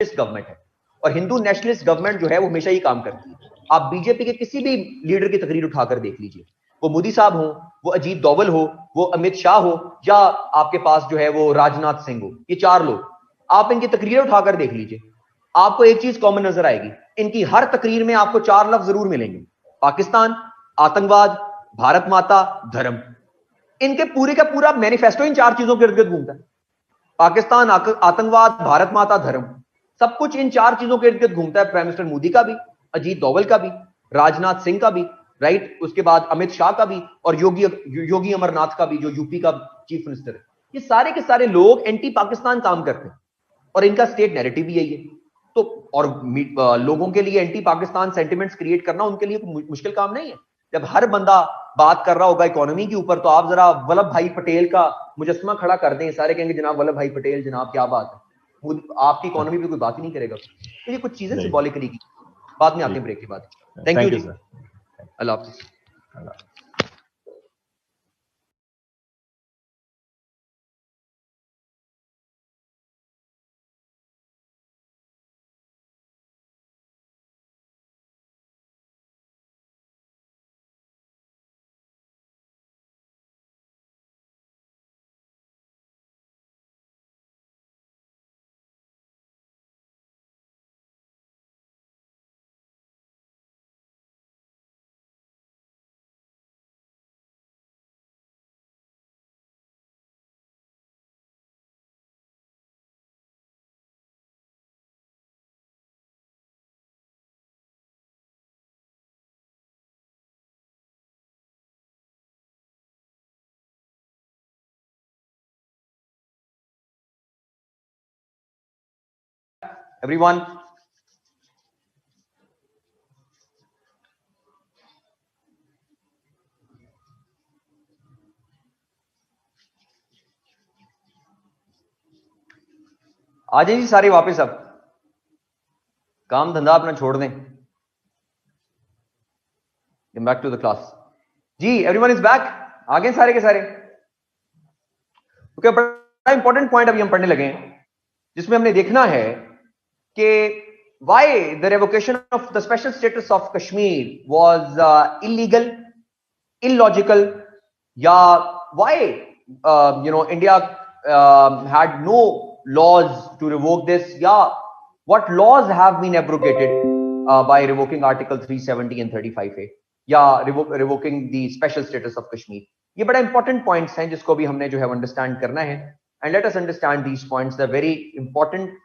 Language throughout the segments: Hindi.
गवर्नमेंट है और हिंदू नेशनलिस्ट गवर्नमेंट जो है वो हमेशा ही काम करती है। आप बीजेपी के किसी भी लीडर की तकरीर उठाकर देख लीजिए, वो मोदी साहब हो, वो अजीत डोवल हो, वो अमित शाह हो, या आपके पास जो है वो राजनाथ सिंह हो, ये चार लोग, आप इनकी तकरीरें उठाकर देख लीजिए, आपको एक चीज कॉमन नजर आएगी, इनकी हर तकरीर में आपको चार लफ्ज जरूर मिलेंगे, पाकिस्तान, आतंकवाद, भारत माता, धर्म। इनके पूरे का पूरा मैनिफेस्टो इन चार चीजों के इर्द गिर्द घूमता है। पाकिस्तान, आतंकवाद, भारत माता, धर्म, सब कुछ इन चार चीजों के इर्द गिर्द घूमता है। प्राइम मिनिस्टर मोदी का भी, अजीत डोवल का भी, राजनाथ सिंह का भी, राइट, उसके बाद अमित शाह का भी, और योगी अमरनाथ का भी, जो यूपी का चीफ मिनिस्टर है। ये सारे के सारे लोग एंटी पाकिस्तान काम करते हैं और इनका स्टेट नैरेटिव भी यही है। तो और लोगों के लिए एंटी पाकिस्तान सेंटिमेंट्स क्रिएट करना उनके लिए मुश्किल काम नहीं है। जब हर बंदा बात कर रहा होगा इकोनॉमी के ऊपर, तो आप जरा वल्लभ भाई पटेल का मुजस्समा खड़ा कर दें, सारे कहेंगे जनाब वल्लभ भाई पटेल, जनाब क्या बात है, आपकी इकोनॉमी पे कोई बात ही नहीं करेगा। तो ये कुछ चीजें सिंबॉलिकली की बाद में आते हैं ब्रेक के बाद। थैंक यू जी, अल्लाह हाफिज़। Everyone, आ जाइए सारे वापस, अब काम धंधा अपना छोड़ दें, बैक टू द क्लास जी। एवरीवन इज बैक, आ गए सारे के सारे। ओके, बड़ा इंपॉर्टेंट पॉइंट अभी हम पढ़ने लगे हैं, जिसमें हमने देखना है कि why the revocation of the special status of Kashmir was illegal, illogical, या why India had no laws to revoke this, या what laws have been abrogated by revoking Article 370 and 35A, या revoking the special status of Kashmir। ये बड़ा इंपॉर्टेंट पॉइंट्स हैं जिसको भी हमने जो है अंडरस्टैंड करना है, and let us understand these points, the very important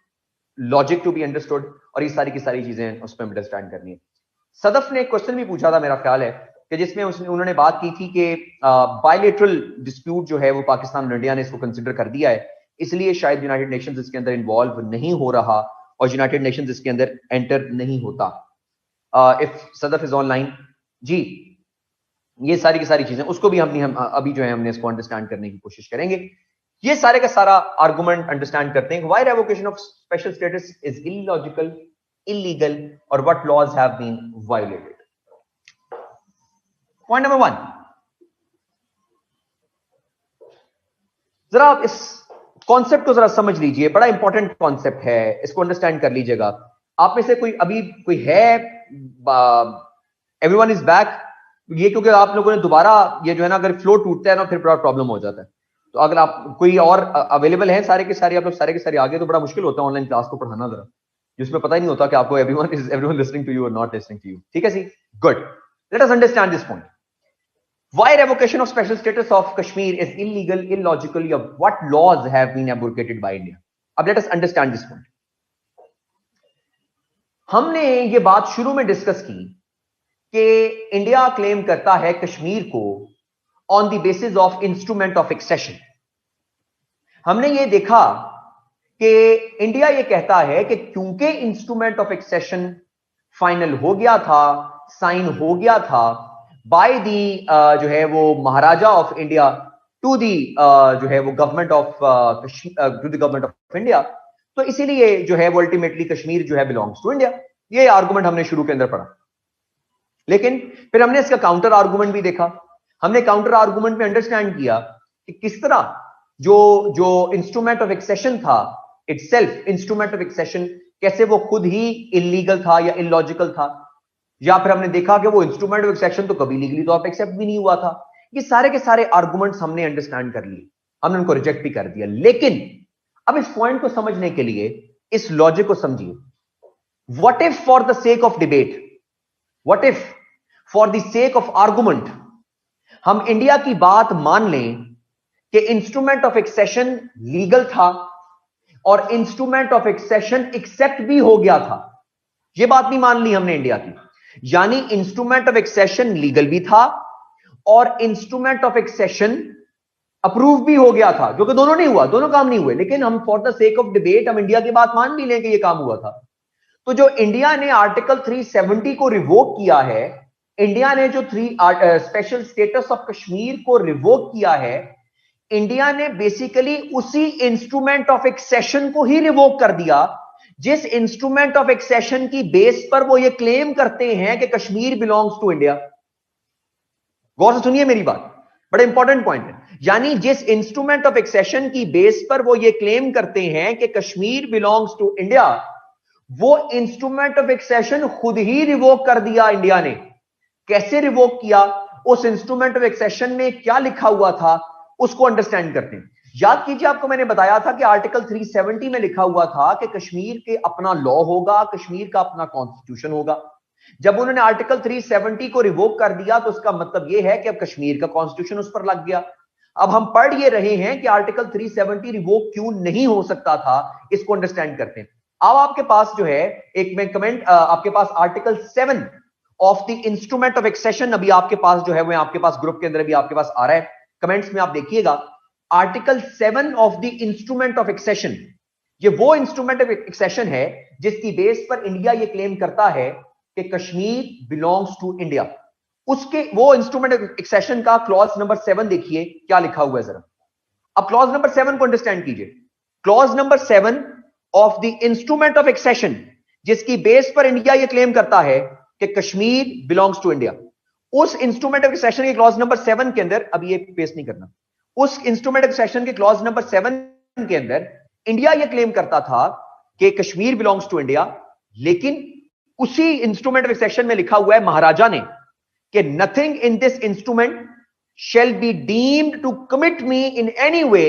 logic to be understood, और ये सारी की सारी चीजें उसमें अंडरस्टैंड करनी है। सदफ ने एक क्वेश्चन भी पूछा था, मेरा ख्याल है कि जिसमें उन्होंने बात की थी कि बायलेटरल डिस्प्यूट जो है वो पाकिस्तान और इंडिया ने इसको कंसिडर कर दिया है, इसलिए शायद यूनाइटेड नेशंस इसके अंदर इन्वॉल्व नहीं हो रहा और यूनाइटेड नेशंस इसके अंदर एंटर नहीं होता। इफ सदफ इज ऑनलाइन जी, ये सारी की सारी चीजें उसको भी हम अभी जो है हमने इसको अंडरस्टैंड करने की कोशिश करेंगे। ये सारे का सारा आर्गुमेंट अंडरस्टैंड करते हैं, why revocation of special status is illogical, illegal, और what laws have been violated. Point number 1, जरा आप इस कॉन्सेप्ट को जरा समझ लीजिए, बड़ा इंपॉर्टेंट कॉन्सेप्ट है, इसको अंडरस्टैंड कर लीजिएगा। आप में से कोई है, एवरीवन इज बैक, ये क्योंकि आप लोगों ने दोबारा ये जो है ना, अगर फ्लो टूटता है ना फिर बड़ा प्रॉब्लम हो जाता है। तो अगर आप कोई और अवेलेबल है, सारे के सारे आप लोग सारे के सारे आगे, तो बड़ा मुश्किल होता है ऑनलाइन क्लास को पढ़ाना जरा, जिसमें पता ही नहीं होता कि आपको एवरीवन लिसनिंग टू यू और नॉट लिसनिंग टू यू। ठीक है जी, good, let us understand this point. Why revocation of special status of Kashmir is illegal, illogical, या what laws have been abrogated by India. अब let us understand this point. हमने ये बात शुरू में डिस्कस की कि इंडिया क्लेम करता है कश्मीर को on the basis of instrument of accession. हमने ये देखा कि इंडिया ये कहता है कि क्योंकि इंस्ट्रूमेंट ऑफ एक्सेशन फाइनल हो गया था, साइन हो गया था बाय दी जो है वो महाराजा ऑफ इंडिया टू दी जो है वो गवर्नमेंट ऑफ इंडिया, तो इसीलिए जो है वो अल्टीमेटली कश्मीर जो है बिलोंग्स टू इंडिया। ये आर्गुमेंट हमने शुरू के अंदर पढ़ा, लेकिन फिर हमने इसका काउंटर आर्गुमेंट भी देखा। हमने काउंटर आर्गुमेंट में अंडरस्टैंड किया कि किस तरह जो इंस्ट्रूमेंट ऑफ एक्सेशन था, इटसेल्फ इंस्ट्रूमेंट ऑफ एक्सेशन कैसे वो खुद ही इलीगल था या इलॉजिकल था, या फिर हमने देखा कि वो इंस्ट्रूमेंट ऑफ एक्सेशन तो कभी लीगली तो एक्सेप्ट भी नहीं हुआ था। ये सारे के सारे आर्गुमेंट्स हमने अंडरस्टैंड कर लिए, हमने उनको रिजेक्ट भी कर दिया। लेकिन अब इस पॉइंट को समझने के लिए इस लॉजिक को समझिए। What if for the sake of debate, what if for the sake of argument हम इंडिया की बात मान लें कि इंस्ट्रूमेंट ऑफ एक्सेशन लीगल था और इंस्ट्रूमेंट ऑफ एक्सेशन एक्सेप्ट भी हो गया था। यह बात नहीं मान ली हमने इंडिया की, यानी इंस्ट्रूमेंट ऑफ एक्सेशन लीगल भी था और इंस्ट्रूमेंट ऑफ एक्सेशन अप्रूव भी हो गया था, जो कि दोनों नहीं हुआ, दोनों काम नहीं हुए। लेकिन हम for the sake of debate हम इंडिया की बात मान भी लें कि यह काम हुआ था। तो जो इंडिया ने आर्टिकल 370 को रिवोक किया है, इंडिया ने जो स्पेशल स्टेटस ऑफ कश्मीर को रिवोक किया है, इंडिया ने बेसिकली उसी इंस्ट्रूमेंट ऑफ एक्सेशन को ही रिवोक कर दिया जिस इंस्ट्रूमेंट ऑफ एक्सेशन की बेस पर वो ये क्लेम करते हैं कि कश्मीर बिलोंग्स टू इंडिया। गौर से सुनिए मेरी बात, बड़ा इंपॉर्टेंट पॉइंट है। यानी जिस इंस्ट्रूमेंट ऑफ एक्सेशन की बेस पर वो ये क्लेम करते हैं कि कश्मीर बिलोंग्स टू इंडिया, वो इंस्ट्रूमेंट ऑफ एक्सेशन खुद ही रिवोक कर दिया इंडिया ने। कैसे रिवोक किया, उस इंस्ट्रूमेंट ऑफ एक्सेशन में क्या लिखा हुआ था, उसको अंडरस्टैंड करते हैं। याद कीजिए, आपको मैंने बताया था कि आर्टिकल 370 में लिखा हुआ था कि कश्मीर के अपना लॉ होगा, कश्मीर का अपना कॉन्स्टिट्यूशन होगा। जब उन्होंने आर्टिकल 370 को रिवोक कर दिया तो उसका मतलब यह है कि अब कश्मीर का कॉन्स्टिट्यूशन उस पर लग गया। अब हम पढ़ ये रहे हैं कि आर्टिकल 370 रिवोक क्यों नहीं हो सकता था, इसको अंडरस्टैंड करते हैं। अब आपके पास जो है एक मैं कमेंट, आपके पास article 7 of the instrument of accession अभी आपके पास जो है वो आपके पास ग्रुप के अंदर भी आपके पास आ रहा है, कमेंट्स में आप देखिएगा। Article 7 of the instrument of accession, ये वो इंस्ट्रूमेंट ऑफ एक्सेशन है जिसकी बेस पर इंडिया ये क्लेम करता है कि कश्मीर बिलोंग्स टू इंडिया। उसके वो इंस्ट्रूमेंट ऑफ एक्सेशन का क्लॉज नंबर 7 देखिए क्या लिखा हुआ है जरा। अब क्लॉज नंबर 7 को अंडरस्टैंड कीजिए। Clause number 7 of the instrument of accession जिसकी बेस पर इंडिया ये क्लेम करता है कि कश्मीर बिलोंग्स टू इंडिया, उस इंस्ट्रूमेंट ऑफ एक्सेशन के क्लॉज नंबर 7 के अंदर, अब ये पेस्ट नहीं करना, उस इंस्ट्रूमेंट ऑफ एक्सेशन के क्लॉज नंबर 7 के अंदर इंडिया ये क्लेम करता था कि कश्मीर बिलोंग्स टू इंडिया। लेकिन उसी इंस्ट्रूमेंट ऑफ एक्सेशन में लिखा हुआ है महाराजा ने कि nothing in this instrument shall be deemed to commit me in any way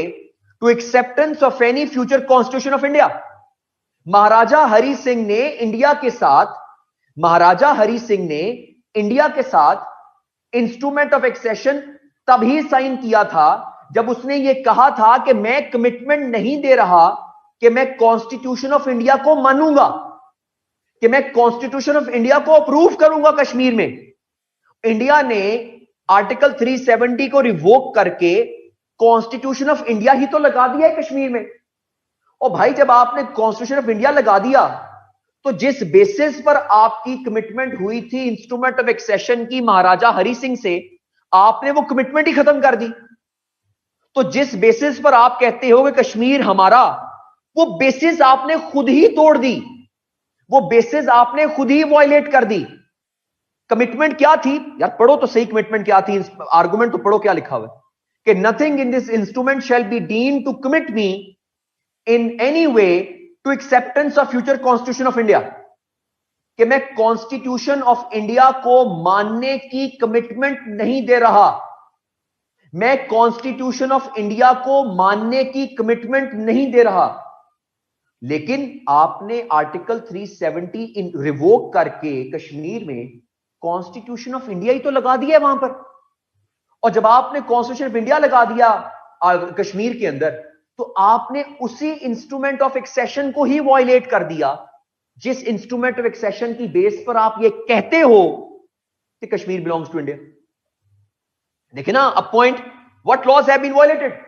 to acceptance of any future constitution of India. Maharaja Hari Singh ने इंडिया के साथ, महाराजा हरि सिंह ने इंडिया के साथ इंस्ट्रूमेंट ऑफ एक्सेशन तभी साइन किया था जब उसने ये कहा था कि मैं कमिटमेंट नहीं दे रहा कि मैं कॉन्स्टिट्यूशन ऑफ इंडिया को मानूंगा, कि मैं कॉन्स्टिट्यूशन ऑफ इंडिया को अप्रूव करूंगा कश्मीर में। इंडिया ने आर्टिकल 370 को रिवोक करके कॉन्स्टिट्यूशन ऑफ इंडिया ही तो लगा दिया है कश्मीर में। और भाई जब आपने कॉन्स्टिट्यूशन ऑफ इंडिया लगा दिया तो जिस बेसिस पर आपकी कमिटमेंट हुई थी इंस्ट्रूमेंट ऑफ एक्सेशन की महाराजा हरि सिंह से, आपने वो कमिटमेंट ही खत्म कर दी। तो जिस बेसिस पर आप कहते हो कि कश्मीर हमारा, वो बेसिस आपने खुद ही तोड़ दी, वो बेसिस आपने खुद ही वायलेट कर दी। कमिटमेंट क्या थी यार, पढ़ो तो सही कमिटमेंट क्या थी, आर्गुमेंट तो पढ़ो क्या लिखा हुआ है कि nothing in this instrument shall be deemed to commit me in any way to acceptance of future constitution of India, कि मैं कॉन्स्टिट्यूशन ऑफ इंडिया को मानने की कमिटमेंट नहीं दे रहा, मैं कॉन्स्टिट्यूशन ऑफ इंडिया को मानने की कमिटमेंट नहीं दे रहा। लेकिन आपने आर्टिकल 370 रिवोक करके कश्मीर में कॉन्स्टिट्यूशन ऑफ इंडिया ही तो लगा दिया वहां पर। और जब आपने कॉन्स्टिट्यूशन ऑफ इंडिया लगा दिया कश्मीर के अंदर, तो आपने उसी इंस्ट्रूमेंट ऑफ एक्सेशन को ही वायलेट कर दिया जिस इंस्ट्रूमेंट ऑफ एक्सेशन की बेस पर आप ये कहते हो कि कश्मीर बिलोंग्स टू इंडिया। देखिए ना, a point, what laws have been violated,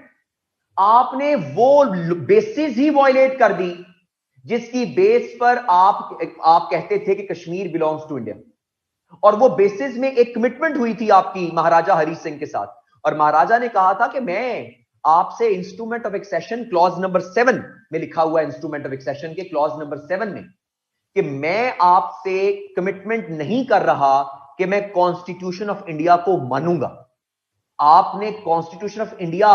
आपने वो बेसिस ही वायलेट कर दी जिसकी बेस पर आप कहते थे कि कश्मीर बिलोंग्स टू इंडिया। और वो बेसिस में एक कमिटमेंट हुई थी आपकी महाराजा हरि सिंह के साथ, और महाराजा ने कहा था कि मैं आपसे instrument of accession clause number 7 में लिखा हुआ इंस्ट्रूमेंट ऑफ एक्सेशन के क्लॉज नंबर 7 में कि मैं आपसे कमिटमेंट नहीं कर रहा कि मैं कॉन्स्टिट्यूशन ऑफ इंडिया को मानूंगा। आपने कॉन्स्टिट्यूशन ऑफ इंडिया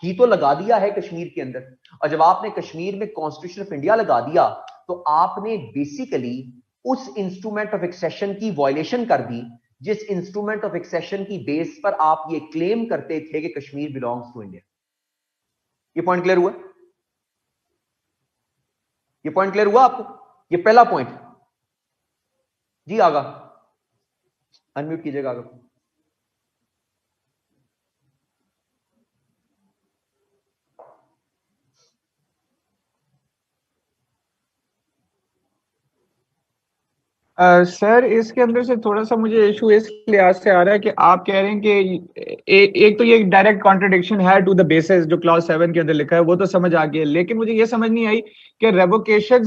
ही तो लगा दिया है कश्मीर के अंदर। और जब आपने कश्मीर में कॉन्स्टिट्यूशन ऑफ इंडिया लगा दिया तो आपने बेसिकली उस इंस्ट्रूमेंट ऑफ एक्सेशन की वायलेशन कर दी जिस इंस्ट्रूमेंट ऑफ एक्सेशन की बेस पर आप ये क्लेम करते थे कि कश्मीर बिलोंग्स टू इंडिया। ये पॉइंट क्लियर हुआ? ये पॉइंट क्लियर हुआ आपको? ये पहला पॉइंट जी। आगा अनम्यूट कीजिएगा आगा। सर इसके अंदर से थोड़ा सा मुझे इशू इस लिहाज से आ रहा है कि आप कह रहे हैं कि एक तो ये डायरेक्ट कॉन्ट्रडिक्शन है टू द बेसिस जो क्लॉज 7 के अंदर लिखा है वो तो समझ आ गया, लेकिन मुझे ये समझ नहीं आई कि रेवोकेशन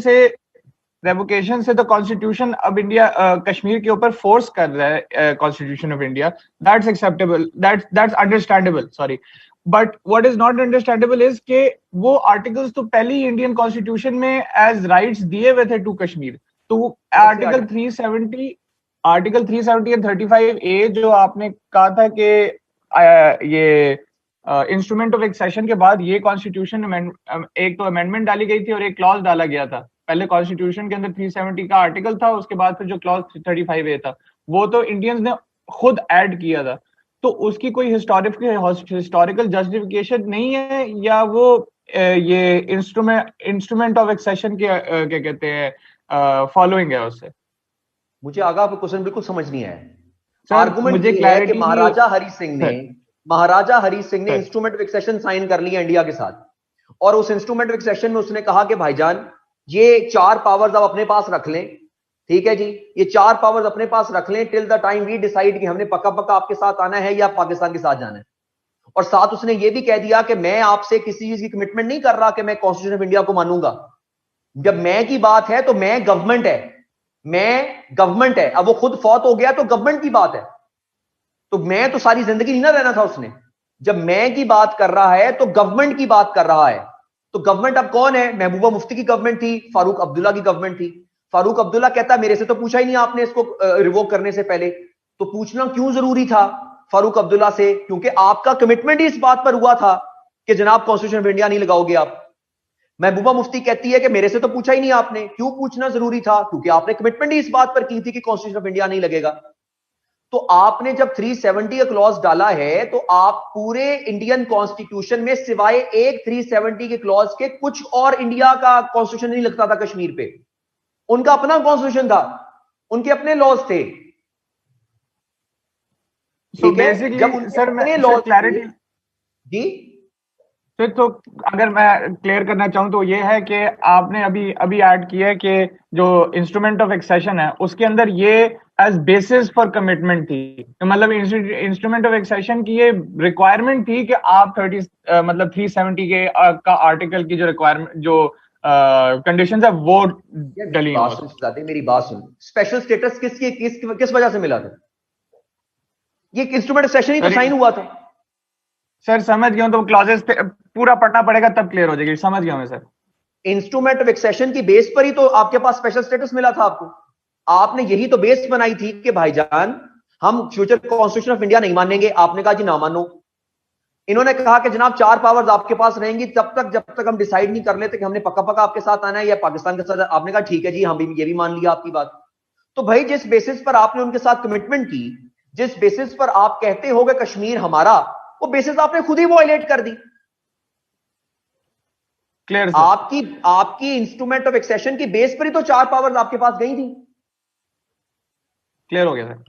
से तो कॉन्स्टिट्यूशन अब इंडिया कश्मीर के ऊपर फोर्स कर रहा है constitution of India. That's acceptable, that's understandable, sorry. But what is not understandable is के वो आर्टिकल्स तो पहले ही इंडियन कॉन्स्टिट्यूशन में एज राइट्स दिए हुए थे टू कश्मीर। तो आर्टिकल 370 एंड 35A जो आपने कहा था कि ये इंस्ट्रूमेंट ऑफ एक्सेशन के बाद ये कॉन्स्टिट्यूशन एक तो अमेंडमेंट डाली गई थी और एक क्लॉज डाला गया था। पहले कॉन्स्टिट्यूशन के अंदर 370 का आर्टिकल था, उसके बाद फिर जो क्लॉज 35A था वो तो इंडियंस ने खुद ऐड किया था। तो उसकी कोई हिस्टोरिकल जस्टिफिकेशन नहीं है या वो ये इंस्ट्रूमेंट ऑफ एक्सेशन के क्या कहते हैं फॉलोइंग है उससे? मुझे आगा आपका क्वेश्चन बिल्कुल समझ नहीं आया। सर आर्गुमेंट मुझे ये है कि क्लैरिटी महाराजा हरि सिंह ने sir instrument of accession sign कर लिया इंडिया के साथ, और उस इंस्ट्रूमेंट ऑफ एक्सेशन में उसने कहा कि भाईजान ये 4 पावर्स आप अपने पास रख लें, ठीक है जी, ये 4 पावर्स अपने पास रख लें till the time we decide कि हमने पक्का पक्का आपके साथ आना है या पाकिस्तान के साथ जाना है। और साथ उसने ये भी कह दिया कि मैं आपसे किसी चीज की कमिटमेंट नहीं कर रहा कि मैं कॉन्स्टिट्यूशन ऑफ इंडिया को मानूंगा। जब मैं की बात है तो मैं गवर्नमेंट है, अब वो खुद फौत हो गया तो गवर्नमेंट की बात है, तो मैं तो सारी जिंदगी नहीं ना रहना था उसने। जब मैं की बात कर रहा है तो गवर्नमेंट की बात कर रहा है। तो गवर्नमेंट अब कौन है? महबूबा मुफ्ती की गवर्नमेंट थी, फारूक अब्दुल्ला की गवर्नमेंट थी। फारूक अब्दुल्ला कहता मेरे से तो पूछा ही नहीं आपने इसको रिवोक करने से पहले, तो पूछना क्यों जरूरी था फारूक अब्दुल्ला से? क्योंकि आपका कमिटमेंट ही इस बात पर हुआ था कि जनाब कॉन्स्टिट्यूशन ऑफ इंडिया नहीं लगाओगे आप। महबूबा मुफ्ती कहती है कि मेरे से तो पूछा ही नहीं आपने, क्यों पूछना जरूरी था? क्योंकि आपने कमिटमेंट ही इस बात पर की थी कि कॉन्स्टिट्यूशन ऑफ इंडिया नहीं लगेगा। तो आपने जब 370 का क्लॉज डाला है तो आप पूरे इंडियन कॉन्स्टिट्यूशन में सिवाय एक 370 के क्लॉज के कुछ और इंडिया का कॉन्स्टिट्यूशन नहीं लगता था कश्मीर पे। उनका अपना कॉन्स्टिट्यूशन था, उनके अपने लॉज थे, ठीक है? जब उनके सर अपने मैं लॉज क्लैरिटी जी फिर तो अगर मैं क्लियर करना चाहूँ तो ये है कि आपने अभी अभी ऐड किया है कि जो इंस्ट्रूमेंट ऑफ एक्सेशन है उसके अंदर ये एज बेसिस फॉर कमिटमेंट थी, तो मतलब इंस्ट्रूमेंट ऑफ एक्सेशन की ये रिक्वायरमेंट थी कि आप 30 मतलब 370 के का आर्टिकल की जो रिक्वायरमेंट जो कंडीशंस है वो डली हो। मेरी बात सुन, स्पेशल स्टेटस किस वजह से मिला था? ये इंस्ट्रूमेंट सेशन ही तो साइन हुआ था। सर समझ गया हूं, तो क्लॉजेस पे पूरा पढ़ना पड़ेगा तब क्लियर हो जाएगी, समझ गया मैं सर। इंस्ट्रूमेंट ऑफ एक्सेशन की बेस पर ही तो आपके पास स्पेशल स्टेटस मिला था आपको। आपने यही तो बेस बनाई थी कि भाईजान हम फ्यूचर कॉन्स्टिट्यूशन ऑफ इंडिया नहीं मानेंगे। आपने कहा जी ना मानो। इन्होंने कहा कि जनाब 4 पावर्स आपके पास रहेंगी जब तक हम डिसाइड नहीं कर लेते कि हमने पक्का पक्का आपके साथ आना है या पाकिस्तान के साथ। आपने कहा ठीक है जी, हम भी ये भी मान लिया आपकी बात। तो भाई जिस बेसिस पर आपने उनके साथ कमिटमेंट की, जिस बेसिस पर आप कहते हो कि कश्मीर हमारा, वो बेसिस आपने खुद ही वॉयलेट कर दी। क्लियर आपकी इंस्ट्रूमेंट ऑफ एक्सेशन की बेस पर ही तो 4 पावर्स आपके पास गई थी। क्लियर हो गया सर,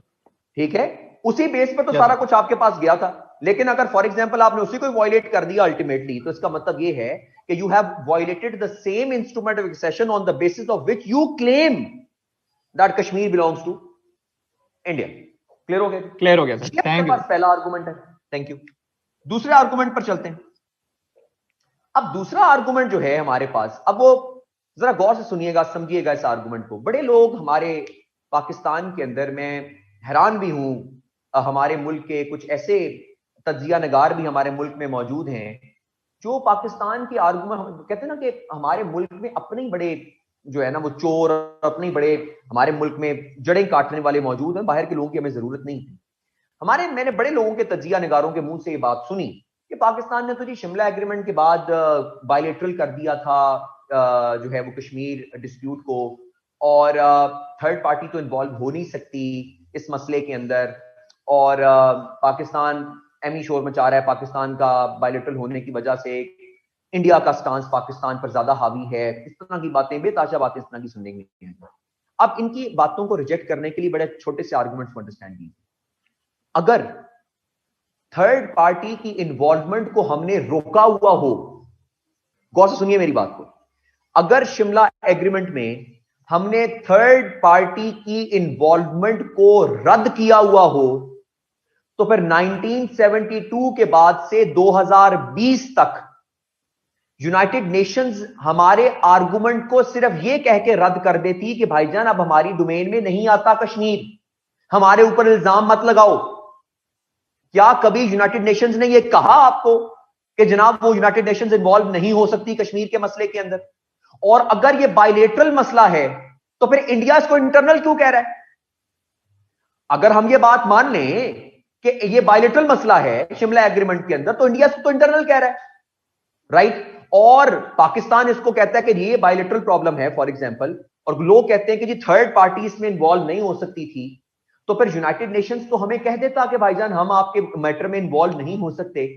ठीक है, उसी बेस पर तो सारा कुछ आपके पास गया था। लेकिन अगर फॉर एग्जांपल आपने उसी को वॉयलेट कर दिया अल्टीमेटली, तो इसका मतलब यह है कि you have violated the same instrument of accession on the basis of which you claim that Kashmir belongs to India. Clear हो गया? क्लियर हो गया सर, थैंक यू। पहला आर्गुमेंट है, थैंक यू। दूसरे आर्गुमेंट पर चलते हैं। अब दूसरा आर्गुमेंट जो है हमारे पास, अब वो जरा गौर से सुनिएगा, समझिएगा इस आर्गुमेंट को। बड़े लोग हमारे पाकिस्तान के अंदर, मैं हैरान भी हूं, हमारे मुल्क के कुछ ऐसे तज्जिया नगार भी हमारे मुल्क में मौजूद हैं जो पाकिस्तान की आर्गुमेंट कहते हैं ना कि हमारे मुल्क में अपने ही बड़े जो है ना वो चोर, अपने ही बड़े हमारे मुल्क में जड़ें काटने वाले मौजूद हैं। बाहर के लोगों की हमें जरूरत नहीं है। मैंने बड़े लोगों के तज्जिया नगारों के मुंह से ये बात सुनी कि पाकिस्तान ने तो जी शिमला एग्रीमेंट के बाद बायलेटरल कर दिया था जो है वो कश्मीर डिस्प्यूट को, और थर्ड पार्टी तो इन्वॉल्व हो नहीं सकती इस मसले के अंदर, और पाकिस्तान एमी शोर मचा रहा है, पाकिस्तान का बायलेटरल होने की वजह से इंडिया का स्टांस पाकिस्तान पर ज्यादा हावी है, इस तरह की बातें, बेताशा बातें इस तरह की सुनने में हैं। अब इनकी बातों को रिजेक्ट करने के लिए बड़े छोटे से आर्गुमेंट्स को अंडरस्टैंड कीजिए। अगर थर्ड पार्टी की इन्वॉल्वमेंट को हमने रोका हुआ हो, गौर से सुनिए मेरी बात को, अगर शिमला एग्रीमेंट में हमने थर्ड पार्टी की इन्वॉल्वमेंट को रद्द किया हुआ हो, तो फिर 1972 के बाद से 2020 तक यूनाइटेड नेशंस हमारे आर्गुमेंट को सिर्फ यह कह के रद्द कर देती कि भाईजान अब हमारी डोमेन में नहीं आता कश्मीर, हमारे ऊपर इल्जाम मत लगाओ। क्या कभी यूनाइटेड नेशंस ने यह कहा आपको कि जनाब वो यूनाइटेड नेशंस इन्वॉल्व नहीं हो सकती कश्मीर के मसले के अंदर? और अगर यह बायलेटरल मसला है तो फिर इंडिया इसको इंटरनल क्यों कह रहा है? अगर हम ये बात मान लें कि ये बायलेटरल मसला है शिमला एग्रीमेंट के अंदर, तो इंडिया इसको तो इंटरनल कह रहा है, राइट? और पाकिस्तान इसको कहता है कि ये बायलेटरल प्रॉब्लम है फॉर एग्जांपल, और लोग कहते हैं कि जी थर्ड पार्टी इसमें इन्वॉल्व नहीं हो सकती थी, तो फिर यूनाइटेड नेशंस तो हमें कह देता कि भाईजान हम आपके मैटर में इन्वॉल्व नहीं हो सकते,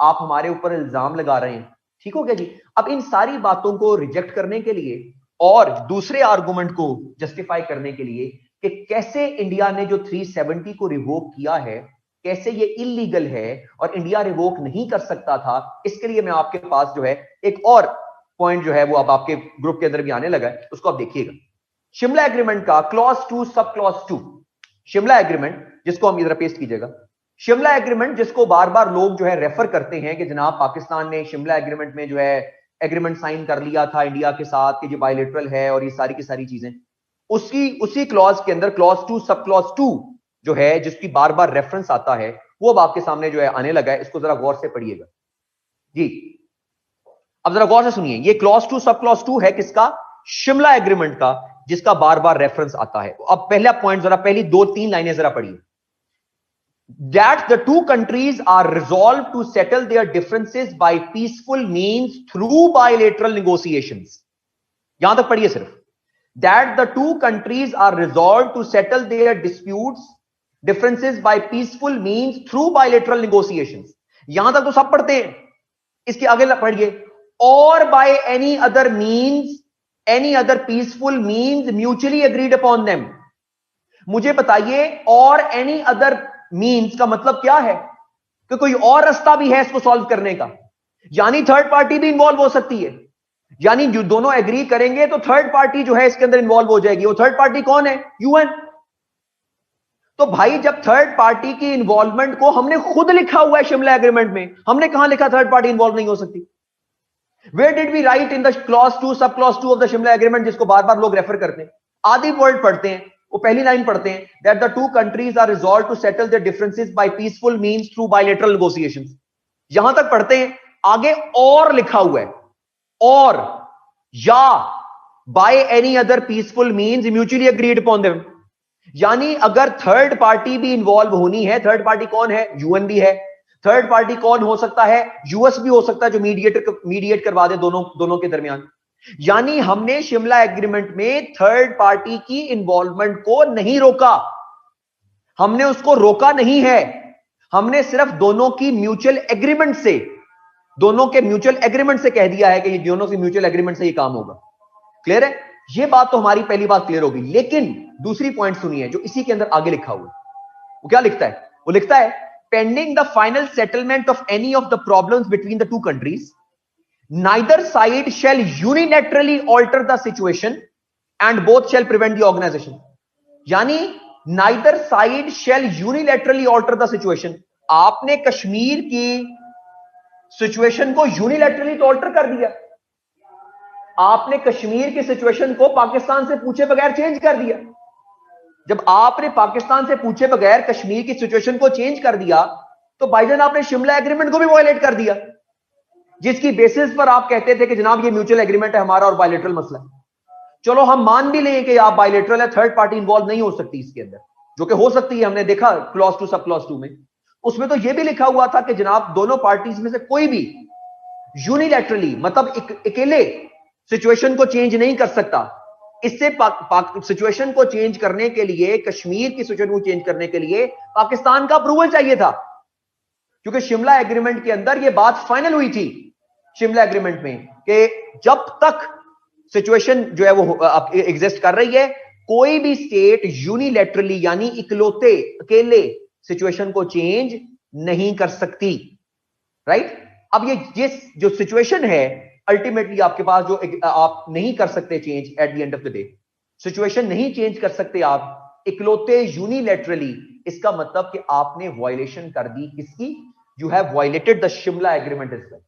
आप हमारे ऊपर इल्जाम लगा रहे हैं। ठीक हो गया जी। अब इन सारी बातों को रिजेक्ट करने के लिए और दूसरे आर्गुमेंट को जस्टिफाई करने के लिए कि कैसे इंडिया ने जो 370 को रिवोक किया है, कैसे ये इलीगल है और इंडिया रिवोक नहीं कर सकता था, इसके लिए मैं आपके पास जो है एक और पॉइंट जो है वो अब आपके ग्रुप के अंदर भी आने लगा है, उसको आप देखिएगा। शिमला एग्रीमेंट का clause 2 sub clause 2, Shimla agreement जिसको हम इधर पेस्ट कीजिएगा, शिमला एग्रीमेंट जिसको बार बार लोग जो है रेफर करते हैं कि जनाब पाकिस्तान ने शिमला एग्रीमेंट में जो है एग्रीमेंट साइन कर लिया था इंडिया के साथ कि जो बायलेटरल है और ये सारी की सारी चीजें, उसी क्लॉज के अंदर क्लॉज 2 सब क्लॉज 2 जो है जिसकी बार बार रेफरेंस आता है, वो अब आपके सामने जो है आने लगा है। इसको जरा गौर से पढ़िएगा जी। अब जरा गौर से सुनिए, ये क्लॉज 2 सब क्लॉज 2 है किसका? शिमला एग्रीमेंट का, जिसका बार बार रेफरेंस आता है। अब पहला पॉइंट जरा पहली 2-3 लाइनें जरा पढ़िए। That the two countries are resolved to settle their differences by peaceful means through bilateral negotiations. यहां तक पढ़िए सिर्फ। That the two countries are resolved to settle their differences by peaceful means through bilateral negotiations. यहां तक तो सब पढ़ते हैं, इसके आगे पढ़िए, or by any other peaceful means mutually agreed upon them. मुझे बताइए और एनी अदर मीन्स का मतलब क्या है? कि कोई और रास्ता भी है इसको सॉल्व करने का, यानी थर्ड पार्टी भी इन्वॉल्व हो सकती है, यानी जो दोनों एग्री करेंगे तो थर्ड पार्टी जो है इसके अंदर इन्वॉल्व हो जाएगी। वो थर्ड पार्टी कौन है? यूएन। तो भाई जब थर्ड पार्टी की इन्वॉल्वमेंट को हमने खुद लिखा हुआ है शिमला एग्रीमेंट में, हमने कहां लिखा थर्ड पार्टी इन्वॉल्व नहीं हो सकती? Where did we write in the clause 2 sub clause 2 of the Shimla agreement, जिसको बार बार लोग रेफर करते हैं? आधी वर्ड पढ़ते हैं, वो पहली लाइन पढ़ते हैं, that the two countries are resolved to settle their differences by peaceful means through bilateral negotiations. यहां तक पढ़ते हैं, आगे और लिखा हुआ है, और या by any other peaceful means mutually agreed upon them. यानी अगर थर्ड पार्टी भी इन्वॉल्व होनी है, थर्ड पार्टी कौन है? यूएन भी है। थर्ड पार्टी कौन हो सकता है? यूएस भी हो सकता है, जो मीडिएट करवा दे दोनों के दरमियान। यानी हमने शिमला एग्रीमेंट में थर्ड पार्टी की इन्वॉल्वमेंट को नहीं रोका, हमने उसको रोका नहीं है, हमने सिर्फ दोनों की म्यूचुअल एग्रीमेंट से, दोनों के म्यूचुअल एग्रीमेंट से कह दिया है कि ये दोनों की म्यूचुअल एग्रीमेंट से ये काम होगा। क्लियर है? ये बात तो हमारी पहली बात क्लियर होगी। लेकिन दूसरी पॉइंट सुनिए जो इसी के अंदर आगे लिखा हुआ है, वो क्या लिखता है? वो लिखता है pending the final settlement of any of the problems between the two countries, neither side shall unilaterally alter the situation and both shall prevent the organization. यानी neither side shall unilaterally alter the situation. आपने कश्मीर की सिचुएशन को यूनिलैटरली तो ऑल्टर कर दिया, आपने कश्मीर की सिचुएशन को पाकिस्तान से पूछे बगैर चेंज कर दिया। जब आपने पाकिस्तान से पूछे बगैर कश्मीर की सिचुएशन को चेंज कर दिया, तो भाईजान आपने शिमला एग्रीमेंट को भी वायलेट कर दिया, जिसकी बेसिस पर आप कहते थे कि जनाब ये म्यूचुअल एग्रीमेंट है हमारा और बायलेटरल मसला है। चलो हम मान भी लें कि आप बायलेटरल है, थर्ड पार्टी इन्वॉल्व नहीं हो सकती इसके अंदर, जो कि हो सकती है, हमने देखा क्लॉज 2 सब क्लॉज 2 में। उसमें तो यह भी लिखा हुआ था कि जनाब दोनों पार्टीज में से कोई भी यूनिलैटरली मतलब अकेले सिचुएशन को चेंज नहीं कर सकता। इससे सिचुएशन को चेंज करने के लिए, कश्मीर की सिचुएशन को चेंज करने के लिए पाकिस्तान का अप्रूवल चाहिए था, क्योंकि शिमला एग्रीमेंट के अंदर यह बात फाइनल हुई थी शिमला एग्रीमेंट में कि जब तक सिचुएशन जो है वो एग्जिस्ट कर रही है, कोई भी स्टेट यूनिलैटरली यानी इकलौते अकेले सिचुएशन को चेंज नहीं कर सकती। राइट? अब ये जो सिचुएशन है अल्टीमेटली आपके पास जो आप नहीं कर सकते change at the end of the day, situation नहीं चेंज कर सकते आप इकलौते यूनिलैटरली, इसका मतलब कि आपने वायलेशन कर दी किसकी? You have violated the Shimla agreement is well.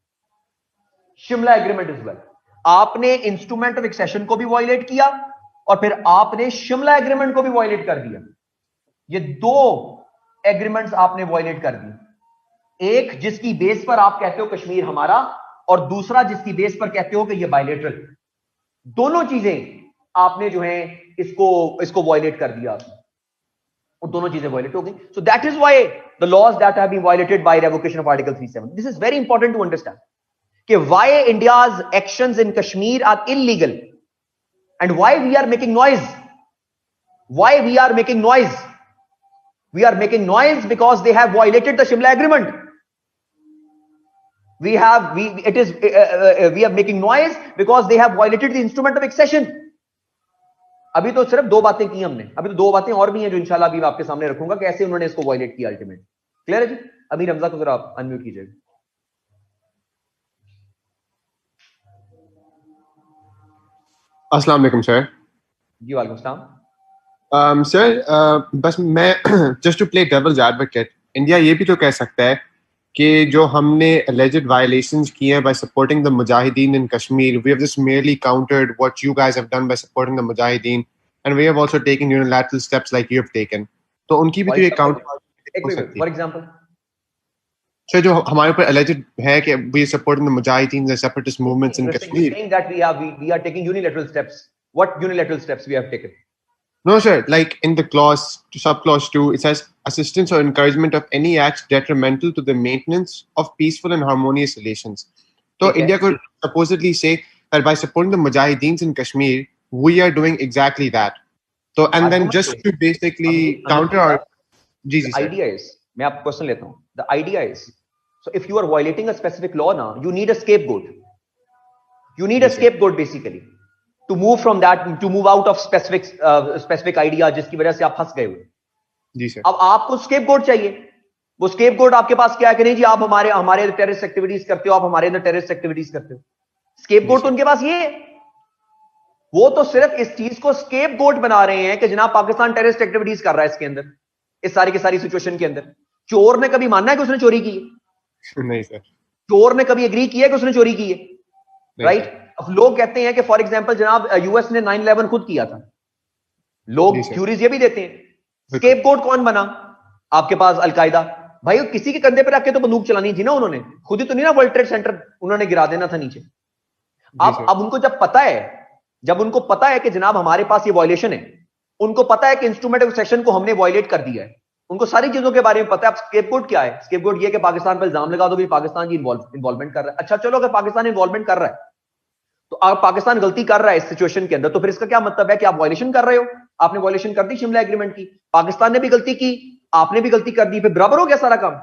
Shimla agreement is well, आपने इंस्ट्रूमेंट ऑफ एक्सेशन को भी वायलेट किया और फिर आपने शिमला एग्रीमेंट को भी वायलेट कर दिया। ये दो एग्रीमेंट्स आपने वायलेट कर दी, एक जिसकी बेस पर आप कहते हो कश्मीर हमारा, और दूसरा जिसकी बेस पर कहते हो कि ये बायलेटरल। दोनों चीजें आपने जो है इसको वायलेट कर दिया, और दोनों चीजें वायलेट हो गई। So that is why the laws that have been violated by revocation of article 37। This is very important to understand कि why India's actions in Kashmir are illegal and why we are making noise. Why we are making noise? We are making noise because they have violated the Shimla agreement. We are making noise because they have violated the instrument of accession. अभी तो सिर्फ दो बातें की हमने, अभी तो दो बातें और भी हैं जो इंशाल्लाह अभी मैं आपके सामने रखूंगा कैसे उन्होंने इसको वायलेट किया अल्टीमेट। क्लियर है जी? अमीर हमजा को जरा आप अनम्यूट कीजिएगा। अस्सलाम वालेकुम सर। जी वालेकुम सलाम। सर बस मैं just to play devil's advocate, India ये भी तो कह सकता है कि जो हमने alleged violations किए हैं by supporting the mujahideen in Kashmir, we have just merely countered what you guys have done by supporting the mujahideen, and we have also taken unilateral steps like you have taken. तो उनकी भी तो एक काउंटर फॉर एग्जांपल सर जो हमारे ऊपर alleged है कि we are supporting the mujahideen and separatist movements in Kashmir. saying that we are taking unilateral steps. What unilateral steps we have taken? No, sir. Like in the clause, subclause 2, it says assistance or encouragement of any acts detrimental to the maintenance of peaceful and harmonious relations. So Okay. India could supposedly say that by supporting the mujahideens in Kashmir, we are doing exactly that. So and then just to basically counter our the idea is, मैं आपको क्वेश्चन लेता हूँ. The idea is, so if you are violating a specific law now, you need a scapegoat. You need a scapegoat basically. To move from that, to move out of specific idea जिसकी वजह से आप फंस गए हुए। जी सर। अब आपको स्केपगोट चाहिए, वो स्केपगोट आपके पास क्या है कि नहीं जी आप हमारे टेररिस्ट एक्टिविटीज करते हो, आप हमारे अंदर टेररिस्ट एक्टिविटीज करते हो। स्केपगोट तो उनके पास ये है, वो तो सिर्फ इस चीज को स्केपगोट बना रहे हैं कि जनाब पाकिस्तान टेररिस्ट एक्टिविटीज कर रहा है इसके अंदर, इस सारी की सारी सिचुएशन के अंदर। चोर ने कभी मानना है कि उसने चोरी की है? नहीं सर। चोर ने कभी एग्री किया कि उसने चोरी की है? राइट? लोग कहते हैं कि फॉर एग्जांपल जनाब यूएस ने 9/11 खुद किया था, लोग थ्योरीज ये भी देते हैं। स्केपगोट कौन बना? आपके पास अलकायदा। भाई किसी के कंधे पर रख के तो बंदूक चलानी थी ना, उन्होंने खुद ही तो नहीं ना वर्ल्ड ट्रेड सेंटर उन्होंने गिरा देना था नीचे। अब उनको जब उनको पता है कि जनाब हमारे पास ये वायलेशन है, उनको पता है कि इंस्ट्रूमेंट ऑफ एक्सेशन को हमने वायलेट कर दिया है, उनको सारी चीजों के बारे में पता है। अब स्केपगोट क्या है? स्केपगोट ये कि पाकिस्तान पर इल्जाम लगा दो कि पाकिस्तान की इन्वॉल्वमेंट कर रहा है। अच्छा चलो, अगर पाकिस्तान इन्वॉल्वमेंट कर रहा है तो अगर पाकिस्तान गलती कर रहा है इस सिचुएशन के अंदर, तो फिर इसका क्या मतलब है कि आप वायलेशन कर रहे हो? आपने वायलेशन कर दी शिमला एग्रीमेंट की, पाकिस्तान ने भी गलती की, आपने भी गलती कर दी, फिर बराबर हो गया सारा काम।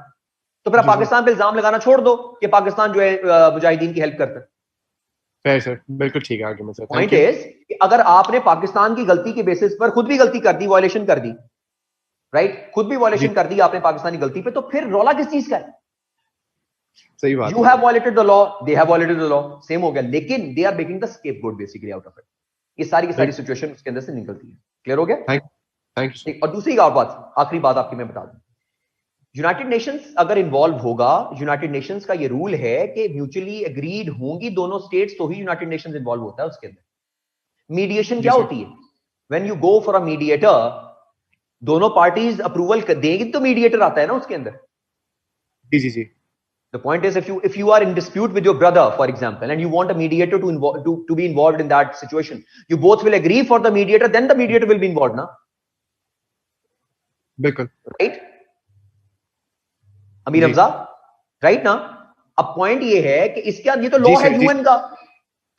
तो फिर पाकिस्तान पे इल्जाम लगाना छोड़ दो कि पाकिस्तान जो है मुजाहिदीन की हेल्प करता है। fair सर, बिल्कुल ठीक है आर्गुमेंट सर। पॉइंट इज कि अगर आपने पाकिस्तान की गलती के बेसिस पर खुद भी गलती कर दी, वायलेशन कर दी, राइट, खुद भी वायलेशन कर दी आपने पाकिस्तानी गलती पे, तो फिर रौला किस चीज का है? सही बात। You have violated the law, they have violated the law, same हो गया, लेकिन they are making the scapegoat basically out of it. ये सारी की सारी सिचुएशन उसके अंदर से निकलती है। क्लियर हो गया? Thank you. और दूसरी बात, आखिरी बात आपकी मैं बता दूं, यूनाइटेड नेशंस अगर इन्वॉल्व होगा, यूनाइटेड नेशंस का ये रूल है कि म्यूचुअली एग्रीड होंगी दोनों स्टेट्स तो ही यूनाइटेड नेशंस इन्वॉल्व होता है उसके अंदर। मीडिएशन क्या होती है? When you go for a mediator, दोनों पार्टीज अप्रूवल देंगी तो मीडिएटर आता है ना उसके अंदर। जी। The point is, if you are in dispute with your brother, for example, and you want a mediator to be involved in that situation, you both will agree for the mediator, then the mediator will be involved, na? बिल्कुल। Right? अमीर जी। हमजा, राइट ना? अब पॉइंट ये है कि इसके अंदर, ये तो जी लॉ सर, है जी। यूएन का,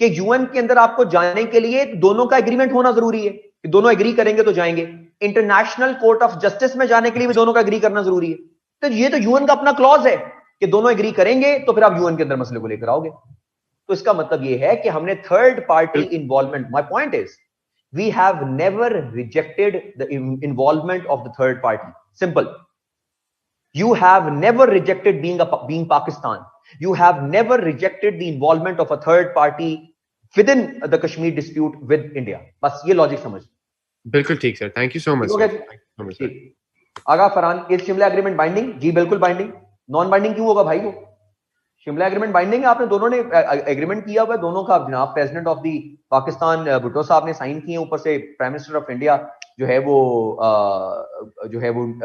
कि यूएन के अंदर आपको जाने के लिए दोनों का एग्रीमेंट होना जरूरी है, कि दोनों एग्री करेंगे तो जाएंगे। इंटरनेशनल कोर्ट ऑफ जस्टिस में जाने के लिए भी दोनों का एग्री करना जरूरी है। तो ये तो यूएन का अपना क्लॉज है कि दोनों एग्री करेंगे तो फिर आप यूएन के अंदर मसले को लेकर आओगे। तो इसका मतलब ये है कि हमने third party involvement, my point is we have never rejected the involvement of the third party. Simple. You have never rejected being Pakistan. You have never rejected the involvement of a third party within the Kashmir dispute with India. बस ये लॉजिक समझ। बिल्कुल ठीक sir, thank you so much ठीक हो सर। गया? ठीक। Agha Farhan, is Shimla agreement binding? जी बिल्कुल बाइंडिंग। नॉन बाइंडिंग क्यों होगा भाई? वो शिमला एग्रीमेंट बाइंडिंग है, आपने दोनों ने एग्रीमेंट किया हुआ है, दोनों का। जनाब president of the Pakistan Bhutto साहब ने साइन किए, ऊपर से प्राइम मिनिस्टर ऑफ इंडिया जो है वो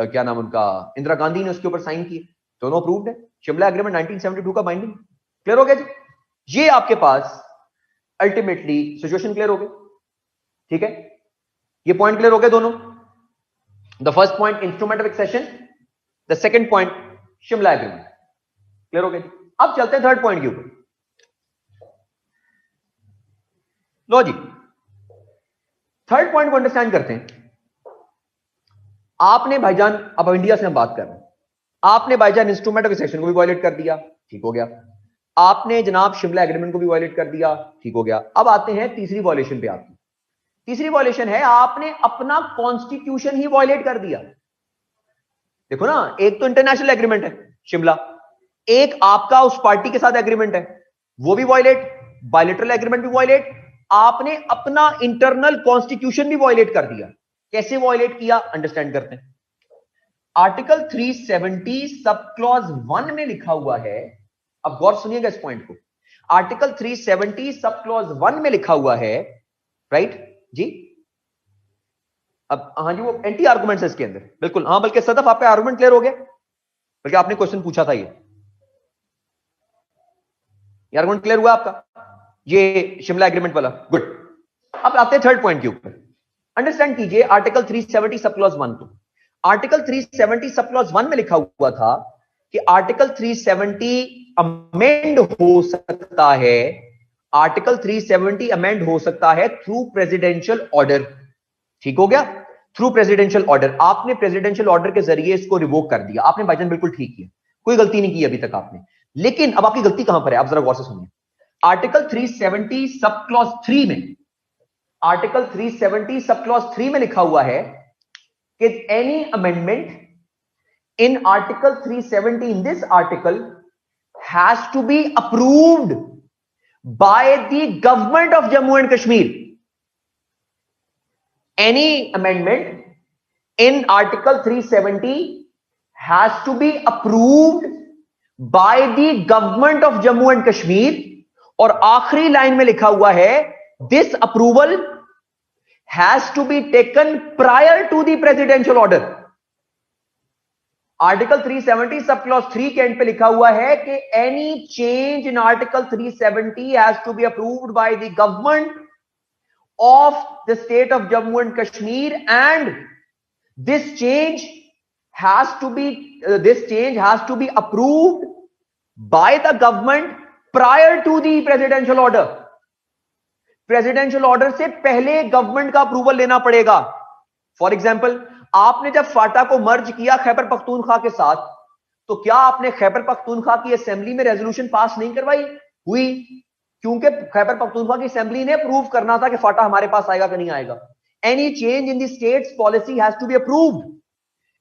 क्या नाम उनका, इंदिरा गांधी ने उसके ऊपर साइन किए, दोनों अप्रूव्ड है। शिमला एग्रीमेंट 1972 का बाइंडिंग। क्लियर हो गया जी? ये आपके पास अल्टीमेटली सिचुएशन क्लियर हो गई, ठीक है? ये पॉइंट क्लियर हो गए दोनों। The first point instrument of accession, the second point Shimla agreement. Clear हो गया? अब चलते हैं थर्ड पॉइंट के ऊपर। लो जी, थर्ड पॉइंट को अंडरस्टैंड करते हैं। आपने भाईजान, अब इंडिया से हम बात कर रहे हैं, आपने भाईजान इंस्ट्रूमेंट ऑफ एक्सेशन को भी वायलेट कर दिया, ठीक हो गया। आपने जनाब शिमला एग्रीमेंट को भी वायलेट कर दिया, ठीक हो गया। अब आते हैं तीसरी वायलेशन पे। आपकी तीसरी वायलेशन है, आपने अपना कॉन्स्टिट्यूशन ही वायलेट कर दिया। देखो ना, एक तो इंटरनेशनल एग्रीमेंट है शिमला, एक आपका उस पार्टी के साथ एग्रीमेंट है, वो भी वायलेट, बायलैटरल एग्रीमेंट भी वायलेट। आपने अपना इंटरनल कॉन्स्टिट्यूशन भी वायलेट कर दिया। कैसे वायलेट किया, अंडरस्टैंड करते हैं। आर्टिकल 370 सब क्लॉज 1 में लिखा हुआ है, अब गौर सुनिएगा इस पॉइंट को। आर्टिकल 370 सब क्लॉज 1 में लिखा हुआ है, राइट जी? अब हाँ जी, वो एंटी आर्गुमेंट्स है इसके अंदर, बिल्कुल। हाँ, बल्कि सदफ आपका आर्गुमेंट क्लियर हो गया, बल्कि आपने क्वेश्चन पूछा था, ये आर्गुमेंट क्लियर हुआ आपका, ये शिमला एग्रीमेंट वाला, गुड। अब आते हैं थर्ड पॉइंट के ऊपर। अंडरस्टैंड कीजिए आर्टिकल 370 सब क्लॉज 1 को। आर्टिकल 370 सब क्लॉज 1 में लिखा हुआ था कि आर्टिकल 370 अमेंड हो सकता है, आर्टिकल 370 अमेंड हो सकता है थ्रू प्रेसिडेंशियल ऑर्डर। ठीक हो गया? Through presidential order. आपने प्रेसिडेंशियल ऑर्डर के जरिए इसको रिवोक कर दिया। आपने भाईजान बिल्कुल ठीक किया, कोई गलती नहीं की अभी तक आपने। लेकिन अब आपकी गलती कहां पर है, आप जरा गौर से सुनिए। आर्टिकल 370 सब क्लॉज 3 में, आर्टिकल 370 सब क्लॉज 3 में लिखा हुआ है कि any amendment in article 370 in this article has to be approved by the government of Jammu and Kashmir. Any amendment in Article 370 has to be approved by the government of Jammu and Kashmir। और आखिरी लाइन में लिखा हुआ है this approval has to be taken prior to the presidential order। Article 370 sub clause 3 के एंड पे लिखा हुआ है कि any change in article 370 has to be approved by the government of the state of Jammu and Kashmir, and this change has to be approved by the government prior to the presidential order। presidential order से पहले गवर्नमेंट का अप्रूवल लेना पड़ेगा। फॉर एग्जाम्पल, आपने जब फाटा को मर्ज किया खैबर पख्तूनख्वा के साथ, तो क्या आपने खैबर पख्तूनख्वा की असेंबली में रेजोल्यूशन पास नहीं करवाई? हुई, क्योंकि खैबर पख्तूनख्वा की असेंबली ने प्रूव करना था कि फाटा हमारे पास आएगा कि नहीं आएगा। Any change in the state's policy has to be approved,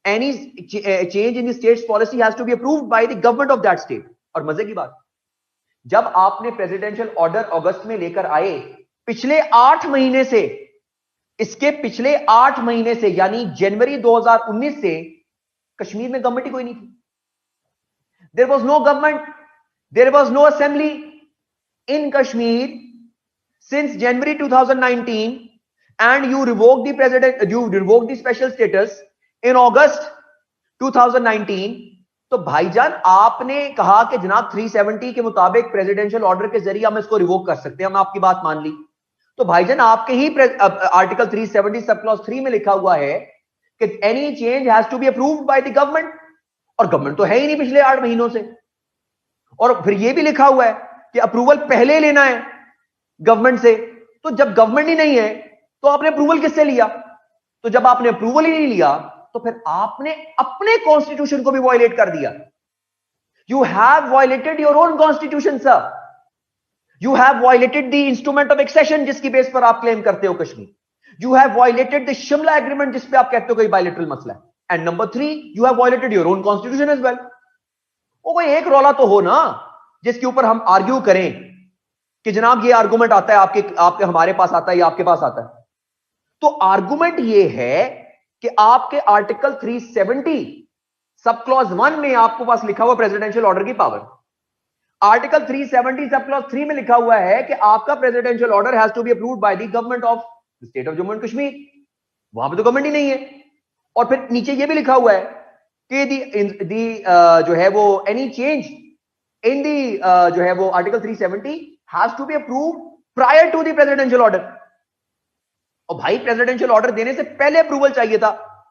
any change in the state's policy has to be approved by the government of that state. और मजे की बात, जब आपने प्रेसिडेंशियल ऑर्डर अगस्त में लेकर आए, पिछले 8 महीने से, इसके पिछले 8 महीने से, यानी जनवरी 2019 से कश्मीर में गवर्नमेंट ही कोई नहीं थी। There was no government, there was no assembly in Kashmir since January 2019, and you revoked the special status in August 2019। तो भाईजान आपने कहा कि जनाब 370 के मुताबिक प्रेसिडेंशियल ऑर्डर के जरिए हम इसको रिवोक कर सकते हैं, हम आपकी बात मान ली। तो भाईजान आपके ही आर्टिकल 370 सब क्लॉज 3 में लिखा हुआ है कि any change has to be approved by the government. और गवर्नमेंट तो है ही नहीं पिछले 8 महीनों से। और फिर ये भी लिखा हुआ है कि अप्रूवल पहले लेना है गवर्नमेंट से। तो जब गवर्नमेंट ही नहीं है तो आपने अप्रूवल किससे लिया? तो जब आपने अप्रूवल ही नहीं लिया तो फिर आपने अपने कॉन्स्टिट्यूशन को भी वायलेट कर दिया। You have violated your own constitution sir. You have violated the instrument of accession जिसकी बेस पर आप क्लेम करते हो Kashmir. You have violated the Shimla agreement जिस पे आप कहते हो कोई बायलैटरल मसला है। And number 3, you have violated your own constitution as well. वो कोई एक रौला तो हो ना जिसके ऊपर हम आर्ग्यू करें कि जनाब ये आर्गुमेंट आता है आपके हमारे पास आता है या आपके पास आता है। तो आर्गुमेंट ये है कि आपके आर्टिकल 370 सब क्लॉज 1 में आपको पास लिखा हुआ प्रेसिडेंशियल ऑर्डर की पावर। आर्टिकल 370 सब क्लॉज 3 में लिखा हुआ है कि आपका presidential order has to be approved by the government of the state of Jammu and Kashmir. वहां पे तो गवर्नमेंट ही नहीं है। और फिर नीचे ये भी लिखा हुआ है कि जो है वो एनी चेंज इन दी जो है वो article 370 has to be approved prior to the presidential order. और भाई प्रेसिडेंशियल ऑर्डर देने से पहले अप्रूवल चाहिए था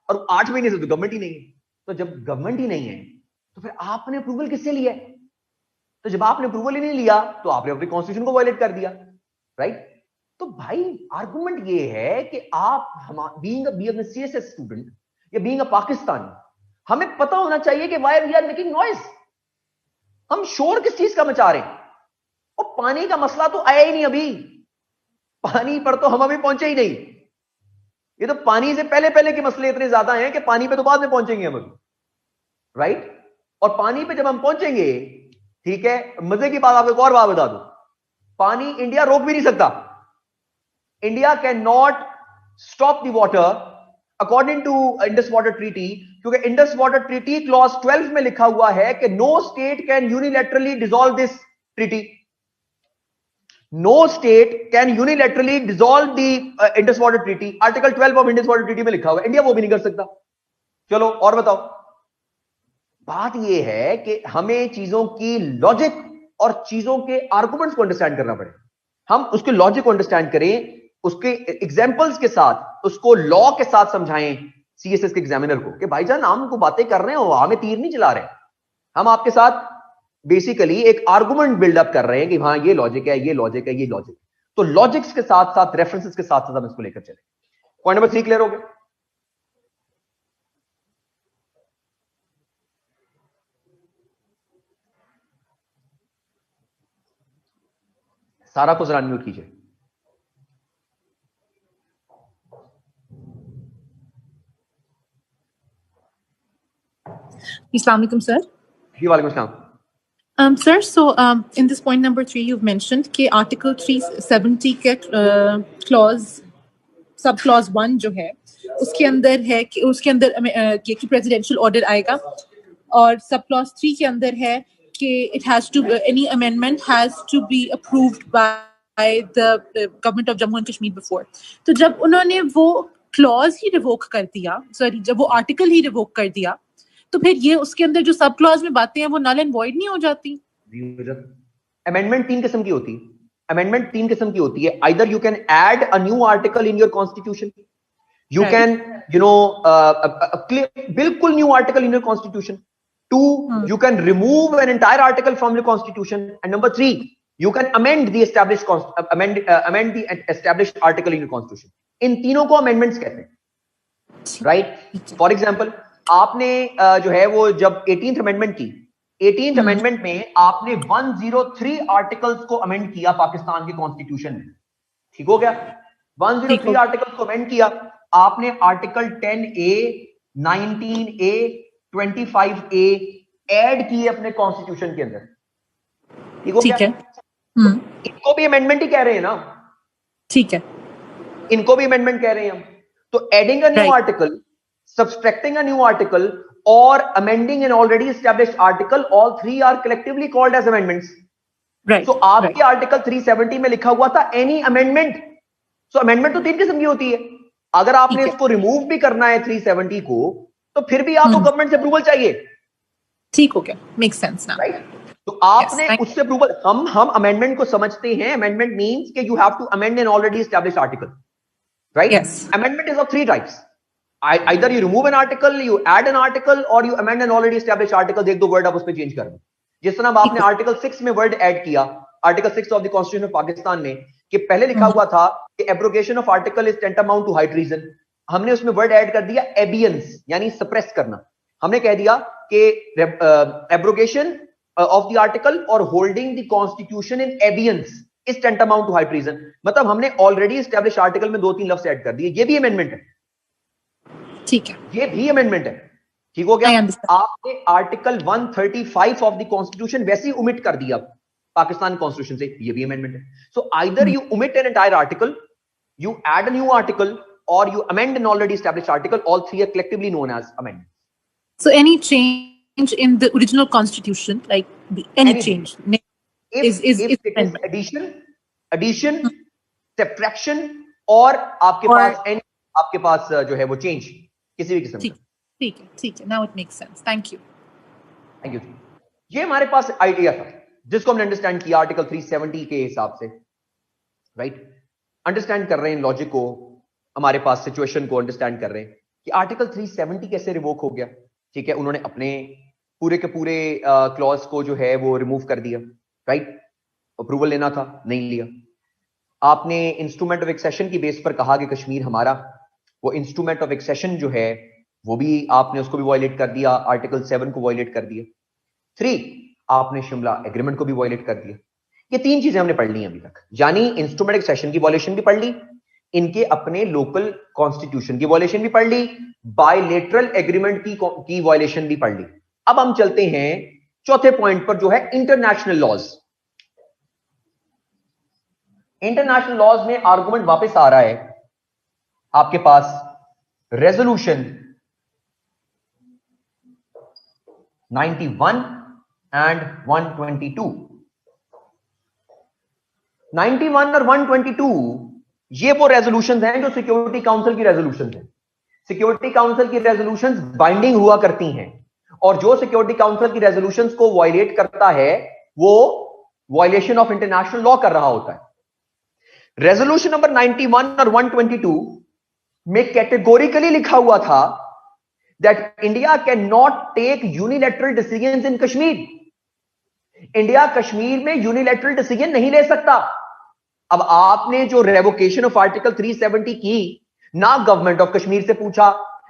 और 8 महीने से तो गवर्नमेंट ही नहीं है। तो जब गवर्नमेंट ही नहीं है तो फिर आपने अप्रूवल किससे लिया है? तो जब आपने अप्रूवल ही नहीं लिया तो आपने अपने कॉन्स्टिट्यूशन को वायलेट कर दिया, राइट? तो भाई आर्गुमेंट ये है कि आप बीइंग अ सीएसएस स्टूडेंट या बीइंग अ पाकिस्तानी, हमें पता होना चाहिए कि why we are making noise. हम शोर किस चीज का मचा रहे हैं? और पानी का मसला तो आया ही नहीं अभी। पानी पर तो हम अभी पहुंचे ही नहीं। ये तो पानी से पहले पहले के मसले इतने ज्यादा हैं कि पानी पे तो बाद में पहुंचेंगे हम अभी, राइट? और पानी पे जब हम पहुंचेंगे, ठीक है, मजे की बात आपको एक और बात बता दूं, पानी इंडिया रोक भी नहीं सकता। India can not stop the water according to Indus water treaty, क्योंकि इंडस वाटर ट्रीटी क्लॉज 12 में लिखा हुआ है कि no state can unilaterally dissolve this treaty. No state can unilaterally dissolve the Indus water treaty. Article 12 of Indus water treaty में लिखा हुआ है, इंडिया वो भी नहीं कर सकता। चलो और बताओ। बात ये है कि हमें चीजों की लॉजिक और चीजों के आर्गुमेंट्स को अंडरस्टैंड करना पड़े। हम उसके लॉजिक को अंडरस्टैंड करें, उसके एग्जांपल्स के साथ, उसको लॉ के साथ समझाएं सीएसएस के एग्जामिनर को कि भाईजान हम को बातें कर रहे हो, हमें तीर नहीं चला रहे, हम आपके साथ बेसिकली एक आर्गुमेंट बिल्डअप कर रहे हैं कि हाँ ये लॉजिक है, ये लॉजिक है, ये लॉजिक। तो लॉजिक्स के साथ साथ रेफरेंसेस के साथ साथ हम इसको लेकर चले। पॉइंट नंबर 3 क्लियर हो गया? सारा को जरा अनम्यूट कीजिए। Assalamualaikum, sir. जी वालेकुम सलाम। Sir, so in this point number 3, you've mentioned कि Article 370 के clause सब clause 1 जो है उसके अंदर है कि उसके अंदर ये कि presidential order आएगा, और सब clause 3 के अंदर है कि it has to any amendment has to be approved by the government of Jammu and Kashmir before. तो जब उन्होंने वो clause ही revoke कर दिया, sorry, जब वो article ही revoke कर दिया, तो फिर ये उसके अंदर जो सब क्लॉज में बातें हैं वो नल एंड वॉइड नहीं हो जाती? अमेंडमेंट 3 किस्म की होती है। अमेंडमेंट 3 किस्म की होती है। Either you can add a new article in your constitution, you can बिल्कुल new article in your constitution. 2, you can remove an entire article from your constitution, and number 3, you can amend the established amend the established article in your constitution. इन तीनों को amendments कहते हैं, right? For example, आपने जो है वो जब 18th amendment की, 18th amendment में आपने 103 आर्टिकल्स को अमेंड किया पाकिस्तान के कॉन्स्टिट्यूशन में, ठीक हो गया? 103 आर्टिकल्स को अमेंड किया आपने। Article 10A, 19A, 25A add किए अपने कॉन्स्टिट्यूशन के अंदर, ठीक हो गया? इनको भी अमेंडमेंट ही कह रहे हैं ना? ठीक है, इनको भी अमेंडमेंट कह रहे हैं हम। तो adding a new article, subtracting a new article or amending an already established article, all three are collectively called as amendments. Right. So आपके आर्टिकल 370 में लिखा हुआ था any amendment. So amendment तो 3 किस्म की होती है। अगर आपने इसको रिमूव भी करना है 370 को, तो फिर भी आपको गवर्नमेंट से अप्रूवल चाहिए। ठीक हो गया, मेक सेंस ना, राइट? तो आपने उससे अप्रूवल, हम अमेंडमेंट को समझते हैं, अमेंडमेंट मींस कि you have to amend an already established article, right? Amendment is of 3 types. Either you remove an article, you add an article, or you amend an already established article. एक दो वर्ड आप उस पर चेंज कर दो. जिस तरह आपने आर्टिकल 6 में वर्ड ऐड किया, article 6 of the constitution of Pakistan में, कि पहले लिखा हुआ था कि abrogation of article is tantamount to high treason. हमने उसमें वर्ड ऐड कर दिया एबियंस, यानी सप्रेस करना. हमने कह दिया कि एब्रोगेशन ऑफ द आर्टिकल और holding the constitution in abeyance is tantamount to high treason. मतलब हमने ऑलरेडी एस्टैब्लिश आर्टिकल में 2-3 लफ्ज ऐड कर दिए. ये भी अमेंडमेंट है. ठीक है, ये भी अमेंडमेंट है. ठीक हो गया. आपने आर्टिकल 135 ऑफ द कॉन्स्टिट्यूशन वैसे ही ओमिट कर दिया पाकिस्तान कॉन्स्टिट्यूशन से. ये भी अमेंडमेंट है. So either you omit an entire article, you add a new article, और you amend an already established article. All three are collectively known as amendments. So any change in the original constitution, like any change, if it is addition, subtraction, और आपके पास जो है वो change किसी भी किस्म का. ठीक है. Now it makes sense. Thank you. ये हमारे पास आइडिया था जिसको हमने अंडरस्टैंड किया आर्टिकल 370 के हिसाब से. राइट, अंडरस्टैंड कर रहे हैं लॉजिक को, हमारे पास सिचुएशन को अंडरस्टैंड कर रहे हैं कि आर्टिकल 370 कैसे रिवोक हो गया. ठीक है, उन्होंने अपने पूरे के पूरे क्लॉज को जो है वो रिमूव कर दिया. राइट, अप्रूवल लेना था, नहीं लिया. आपने इंस्ट्रूमेंट ऑफ एक्सेशन की बेस पर कहा कि कश्मीर हमारा, वो इंस्ट्रूमेंट ऑफ एक्सेशन जो है वो भी आपने उसको भी वायलेट कर दिया, आर्टिकल 7 को वायलेट कर दिया. 3, आपने शिमला एग्रीमेंट को भी वायलेट कर दिया. ये 3 चीजें हमने पढ़ ली अभी तक, यानी इंस्ट्रूमेंट एक्सेशन की वायलेशन भी पढ़ ली, इनके अपने लोकल कॉन्स्टिट्यूशन की वायलेशन भी पढ़ ली, बायलेटरल एग्रीमेंट की वायलेशन भी पढ़ ली. अब हम चलते हैं चौथे पॉइंट पर जो है इंटरनेशनल लॉज. इंटरनेशनल लॉज में आर्गुमेंट वापस आ रहा है आपके पास रेजोल्यूशन 91 एंड 122. 91 और 122 ये वो रेजोल्यूशंस हैं जो सिक्योरिटी काउंसिल की रेजोल्यूशंस हैं. सिक्योरिटी काउंसिल की रेजोल्यूशंस बाइंडिंग हुआ करती हैं, और जो सिक्योरिटी काउंसिल की रेजोल्यूशंस को वायलेट करता है वो वायलेशन ऑफ इंटरनेशनल लॉ कर रहा होता है. रेजोल्यूशन नंबर 91 और 122 में कैटेगोरिकली लिखा हुआ था that India can not take unilateral decisions in Kashmir. India Kashmir में यूनिलैटरल डिसीजन नहीं ले सकता. अब आपने जो रेवोकेशन ऑफ आर्टिकल 370 की, ना गवर्नमेंट ऑफ कश्मीर से पूछा,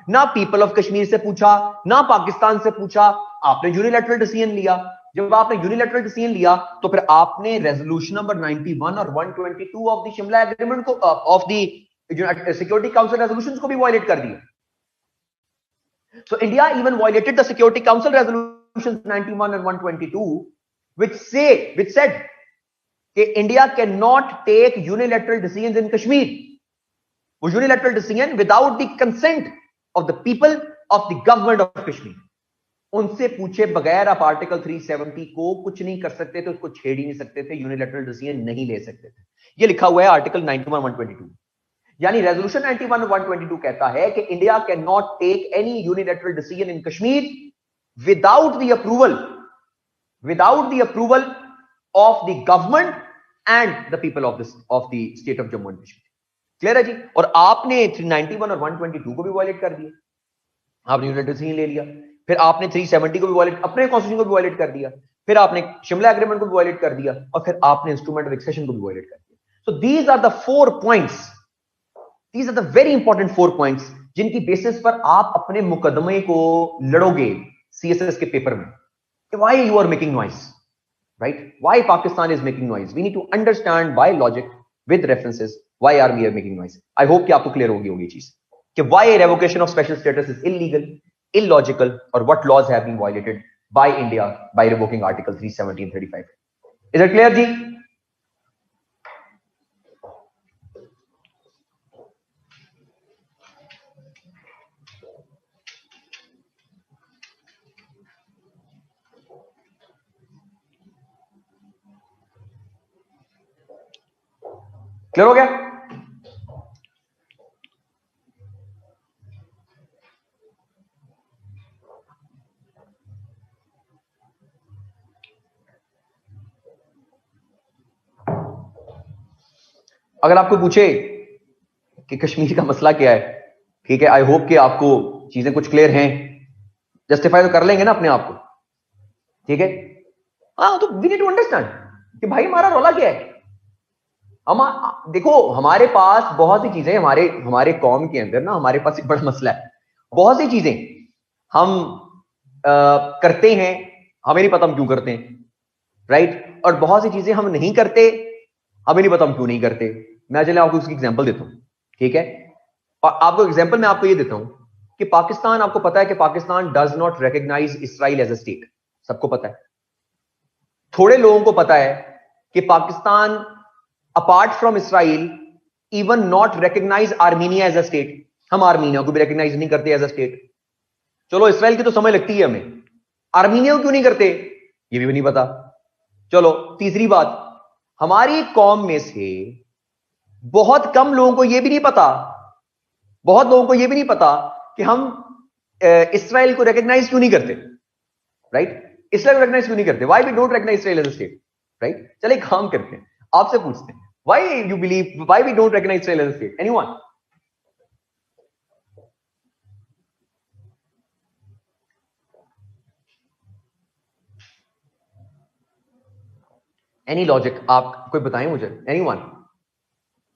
ना पीपल ऑफ कश्मीर से पूछा, ना पाकिस्तान से पूछा, आपने यूनिलैटरल डिसीजन लिया. जब आपने यूनिलैटरल डिसीजन लिया तो फिर आपने रेजोल्यूशन नंबर 91 और 122 ऑफ द शिमला एग्रीमेंट को, of the security council resolutions को भी वायलेट कर दिया. So India even violated the security council resolutions 91 and 122 which said कि India can not take unilateral decisions in Kashmir. वो unilateral decision without the consent of the people of the government of Kashmir, उनसे पूछे बगैर आप आर्टिकल 370 को कुछ नहीं कर सकते थे, उसको छेड़ ही नहीं सकते थे, यूनिलैटरल डिसीजन नहीं ले सकते थे. ये लिखा हुआ है आर्टिकल 91 122. यानी रेजोल्यूशन 91 122 कहता है कि India can not take any unilateral decision in Kashmir without the approval of the government and the people of the state of Jammu and Kashmir. Clear है जी. और आपने 391 और 122 को भी वायलेट कर दिया. आपने यूनिलैटरल डिसीजन ले लिया, फिर आपने 370 को भी वायलेट, अपने कॉन्स्टिट्यूशन को भी वायलेट कर दिया, फिर आपने शिमला एग्रीमेंट को भी वायलेट कर दिया, और फिर आपने इंस्ट्रूमेंट ऑफ एक्सेशन को भी वायलेट कर दिया. So these are the 4 points, these are the very important 4 points जिनकी बेसिस पर आप अपने मुकदमे को लड़ोगे CSS के पेपर में. Why you are making noise, right? Why Pakistan is making noise? We need to understand by logic with references why are we making noise. I hope कि आपको clear होगी चीज कि why revocation of special status is illegal, illogical, or what laws have been violated by India by revoking Article 370 and 35. Is it clear, जी? क्लियर हो गया? अगर आपको पूछे कि कश्मीर का मसला क्या है, ठीक है, आई होप कि आपको चीजें कुछ क्लियर हैं, जस्टिफाई तो कर लेंगे ना अपने आप को, ठीक है। हाँ, तो वी नीड टू अंडरस्टैंड कि भाई हमारा रौला क्या है। हम देखो, हमारे पास बहुत सी चीजें, हमारे कौम के अंदर ना, हमारे पास एक बड़ा मसला है। बहुत सी चीजें हम करते हैं, हमें नहीं पता हम क्यों करते हैं, राइट। और बहुत सी चीजें हम नहीं करते, हमें नहीं पता हम क्यों नहीं करते। मैं चलिए आपको उसकी एग्जांपल देता हूं, ठीक है। और आपको एग्जांपल मैं आपको ये देता हूं कि पाकिस्तान, आपको पता है कि Pakistan does not recognize Israel as a state, सबको पता है। थोड़े लोगों को पता है कि Pakistan apart from Israel even not recognize Armenia as a state. हम आर्मीनिया को भी रिकॉग्नाइज नहीं करते एज अ स्टेट। चलो, इसराइल की तो समझ लगती है हमें, आर्मीनिया को क्यों नहीं करते ये भी नहीं पता। चलो, तीसरी बात, हमारी कौम में से बहुत कम लोगों को यह भी नहीं पता, बहुत लोगों को यह भी नहीं पता कि हम इसराइल को रिकॉग्नाइज क्यों नहीं करते, राइट। इसराइल को रिकॉग्नाइज क्यों नहीं करते, why we don't recognize Israel as a state, right. चलिए काम करते हैं, आपसे पूछते हैं, why you believe, why we don't recognize Israel as a state, anyone? Any logic आप कोई बताएं मुझे, एनीवन?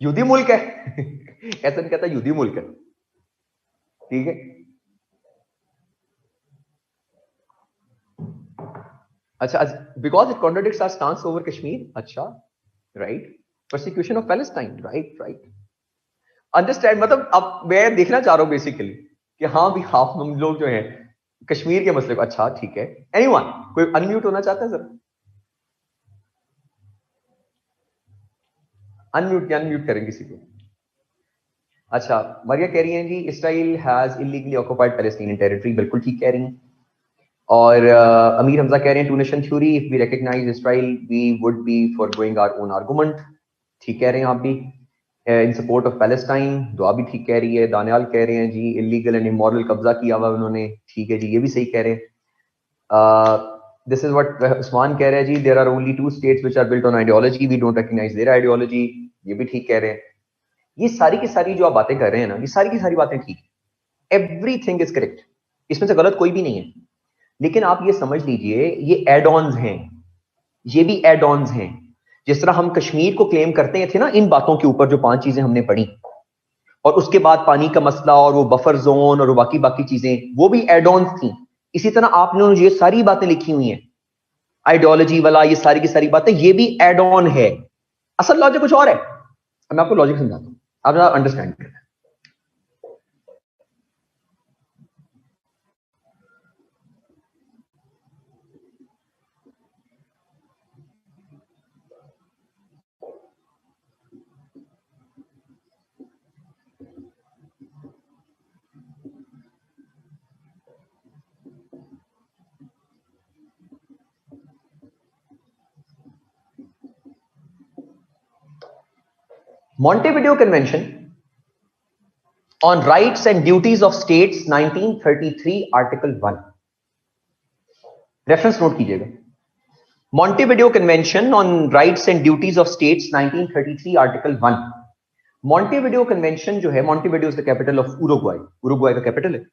युद्धी मुल्क है ऐसा नहीं कहता, युद्धी मुल्क है, ठीक है। अच्छा, because it contradicts our stance over Kashmir, अच्छा, right. Persecution of Palestine, right right, understand. मतलब अब मैं देखना चाह रहा हूं बेसिकली कि हाँ भी हाफ हम लोग जो हैं कश्मीर के मसले को, अच्छा ठीक है। एनीवन, कोई अनम्यूट होना चाहता है सर? अनम्यूट करें किसी को। अच्छा, मरिया कह रही हैं जी Israel has illegally occupied Palestinian territory, बिल्कुल ठीक कह रही हैं। और अमीर हमजा कह रहे हैं two nation theory, if we recognize Israel we would be forgoing our own argument, ठीक कह रहे हैं आप भी। इन सपोर्ट ऑफ पैलेस्टाइन, दुआ भी ठीक कह रही है। दानियाल कह रहे हैं जी इलीगल एंड इमोरल कब्जा किया हुआ उन्होंने, ठीक है जी, ये भी सही कह रहे हैं। दिस इज व्हाट उस्मान कह रहे हैं जी, there are only two states which are built on ideology, we don't recognise their ideology, ये भी ठीक कह रहे हैं। ये सारी की सारी जो आप बातें कर रहे हैं ना, ये सारी की सारी बातें ठीक है, एवरीथिंग इज करेक्ट, इसमें से गलत कोई भी नहीं है। लेकिन आप ये समझ लीजिए, ये एड ऑन्स हैं, ये भी एड ऑन्स हैं। जिस तरह हम कश्मीर को क्लेम करते थे ना इन बातों के ऊपर, जो 5 चीजें हमने पढ़ी, और उसके बाद पानी का मसला और वो बफर जोन और बाकी बाकी चीजें, वो भी एड ऑन्स थी। इसी तरह आपने ये सारी बातें लिखी हुई हैं, आइडियोलॉजी वाला, ये सारी की सारी बातें, ये भी एड ऑन है। असल लॉजिक कुछ और है, मैं आपको लॉजिक समझाता हूं, आप अंडरस्टैंड करें। Montevideo Convention on Rights and Duties of States 1933 Article 1, reference note कीजिएगा। Montevideo Convention on Rights and Duties of States 1933 Article 1। Montevideo Convention जो है, Montevideo is the capital of उरुग्वाई, उरुग्वाई का कैपिटल है।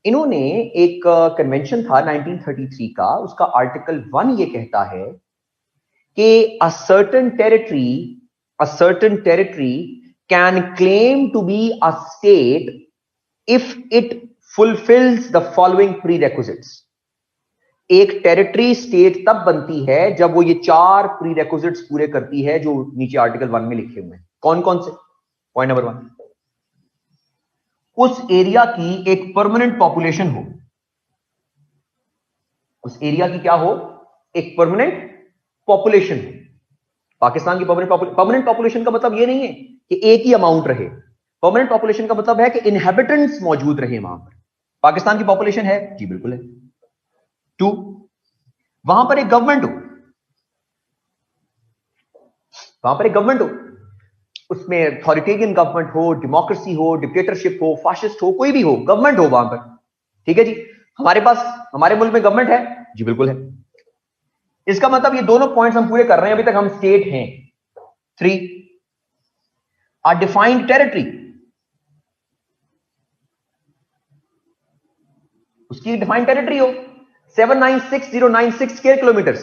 इन्होंने एक कन्वेंशन था 1933 का, उसका आर्टिकल 1 ये कहता है कि a certain territory can claim to be a state if it fulfills the following prerequisites। एक टेरिटरी स्टेट तब बनती है जब वो ये 4 प्रीरेक्विजिट्स पूरे करती है जो नीचे आर्टिकल 1 में लिखे हुए हैं। कौन कौन से? पॉइंट नंबर 1, उस एरिया की एक परमानेंट पॉपुलेशन हो। उस एरिया की क्या हो? एक परमानेंट पॉपुलेशन हो। पाकिस्तान की परमानेंट पॉपुलेशन का मतलब ये नहीं है कि एक ही अमाउंट रहे। परमानेंट पॉपुलेशन का मतलब है कि इनहेबिटेंट्स मौजूद रहे वहां पर। पाकिस्तान की पॉपुलेशन है जी, बिल्कुल है। 2, वहां पर एक गवर्नमेंट हो, वहां पर एक गवर्नमेंट हो, उसमें अथॉरिटेरियन गवर्नमेंट हो, डेमोक्रेसी हो, डिक्टेटरशिप हो, फाशिस्ट हो, कोई भी हो, गवर्नमेंट हो वहां पर। ठीक है जी। हमारे पास, हमारे मुल्क में गवर्नमेंट है जी, बिल्कुल है। इसका मतलब ये दोनों पॉइंट्स हम पूरे कर रहे हैं, अभी तक हम स्टेट हैं। 3, a defined territory, उसकी डिफाइंड टेरिटरी हो। 796096 स्क्वायर किलोमीटर,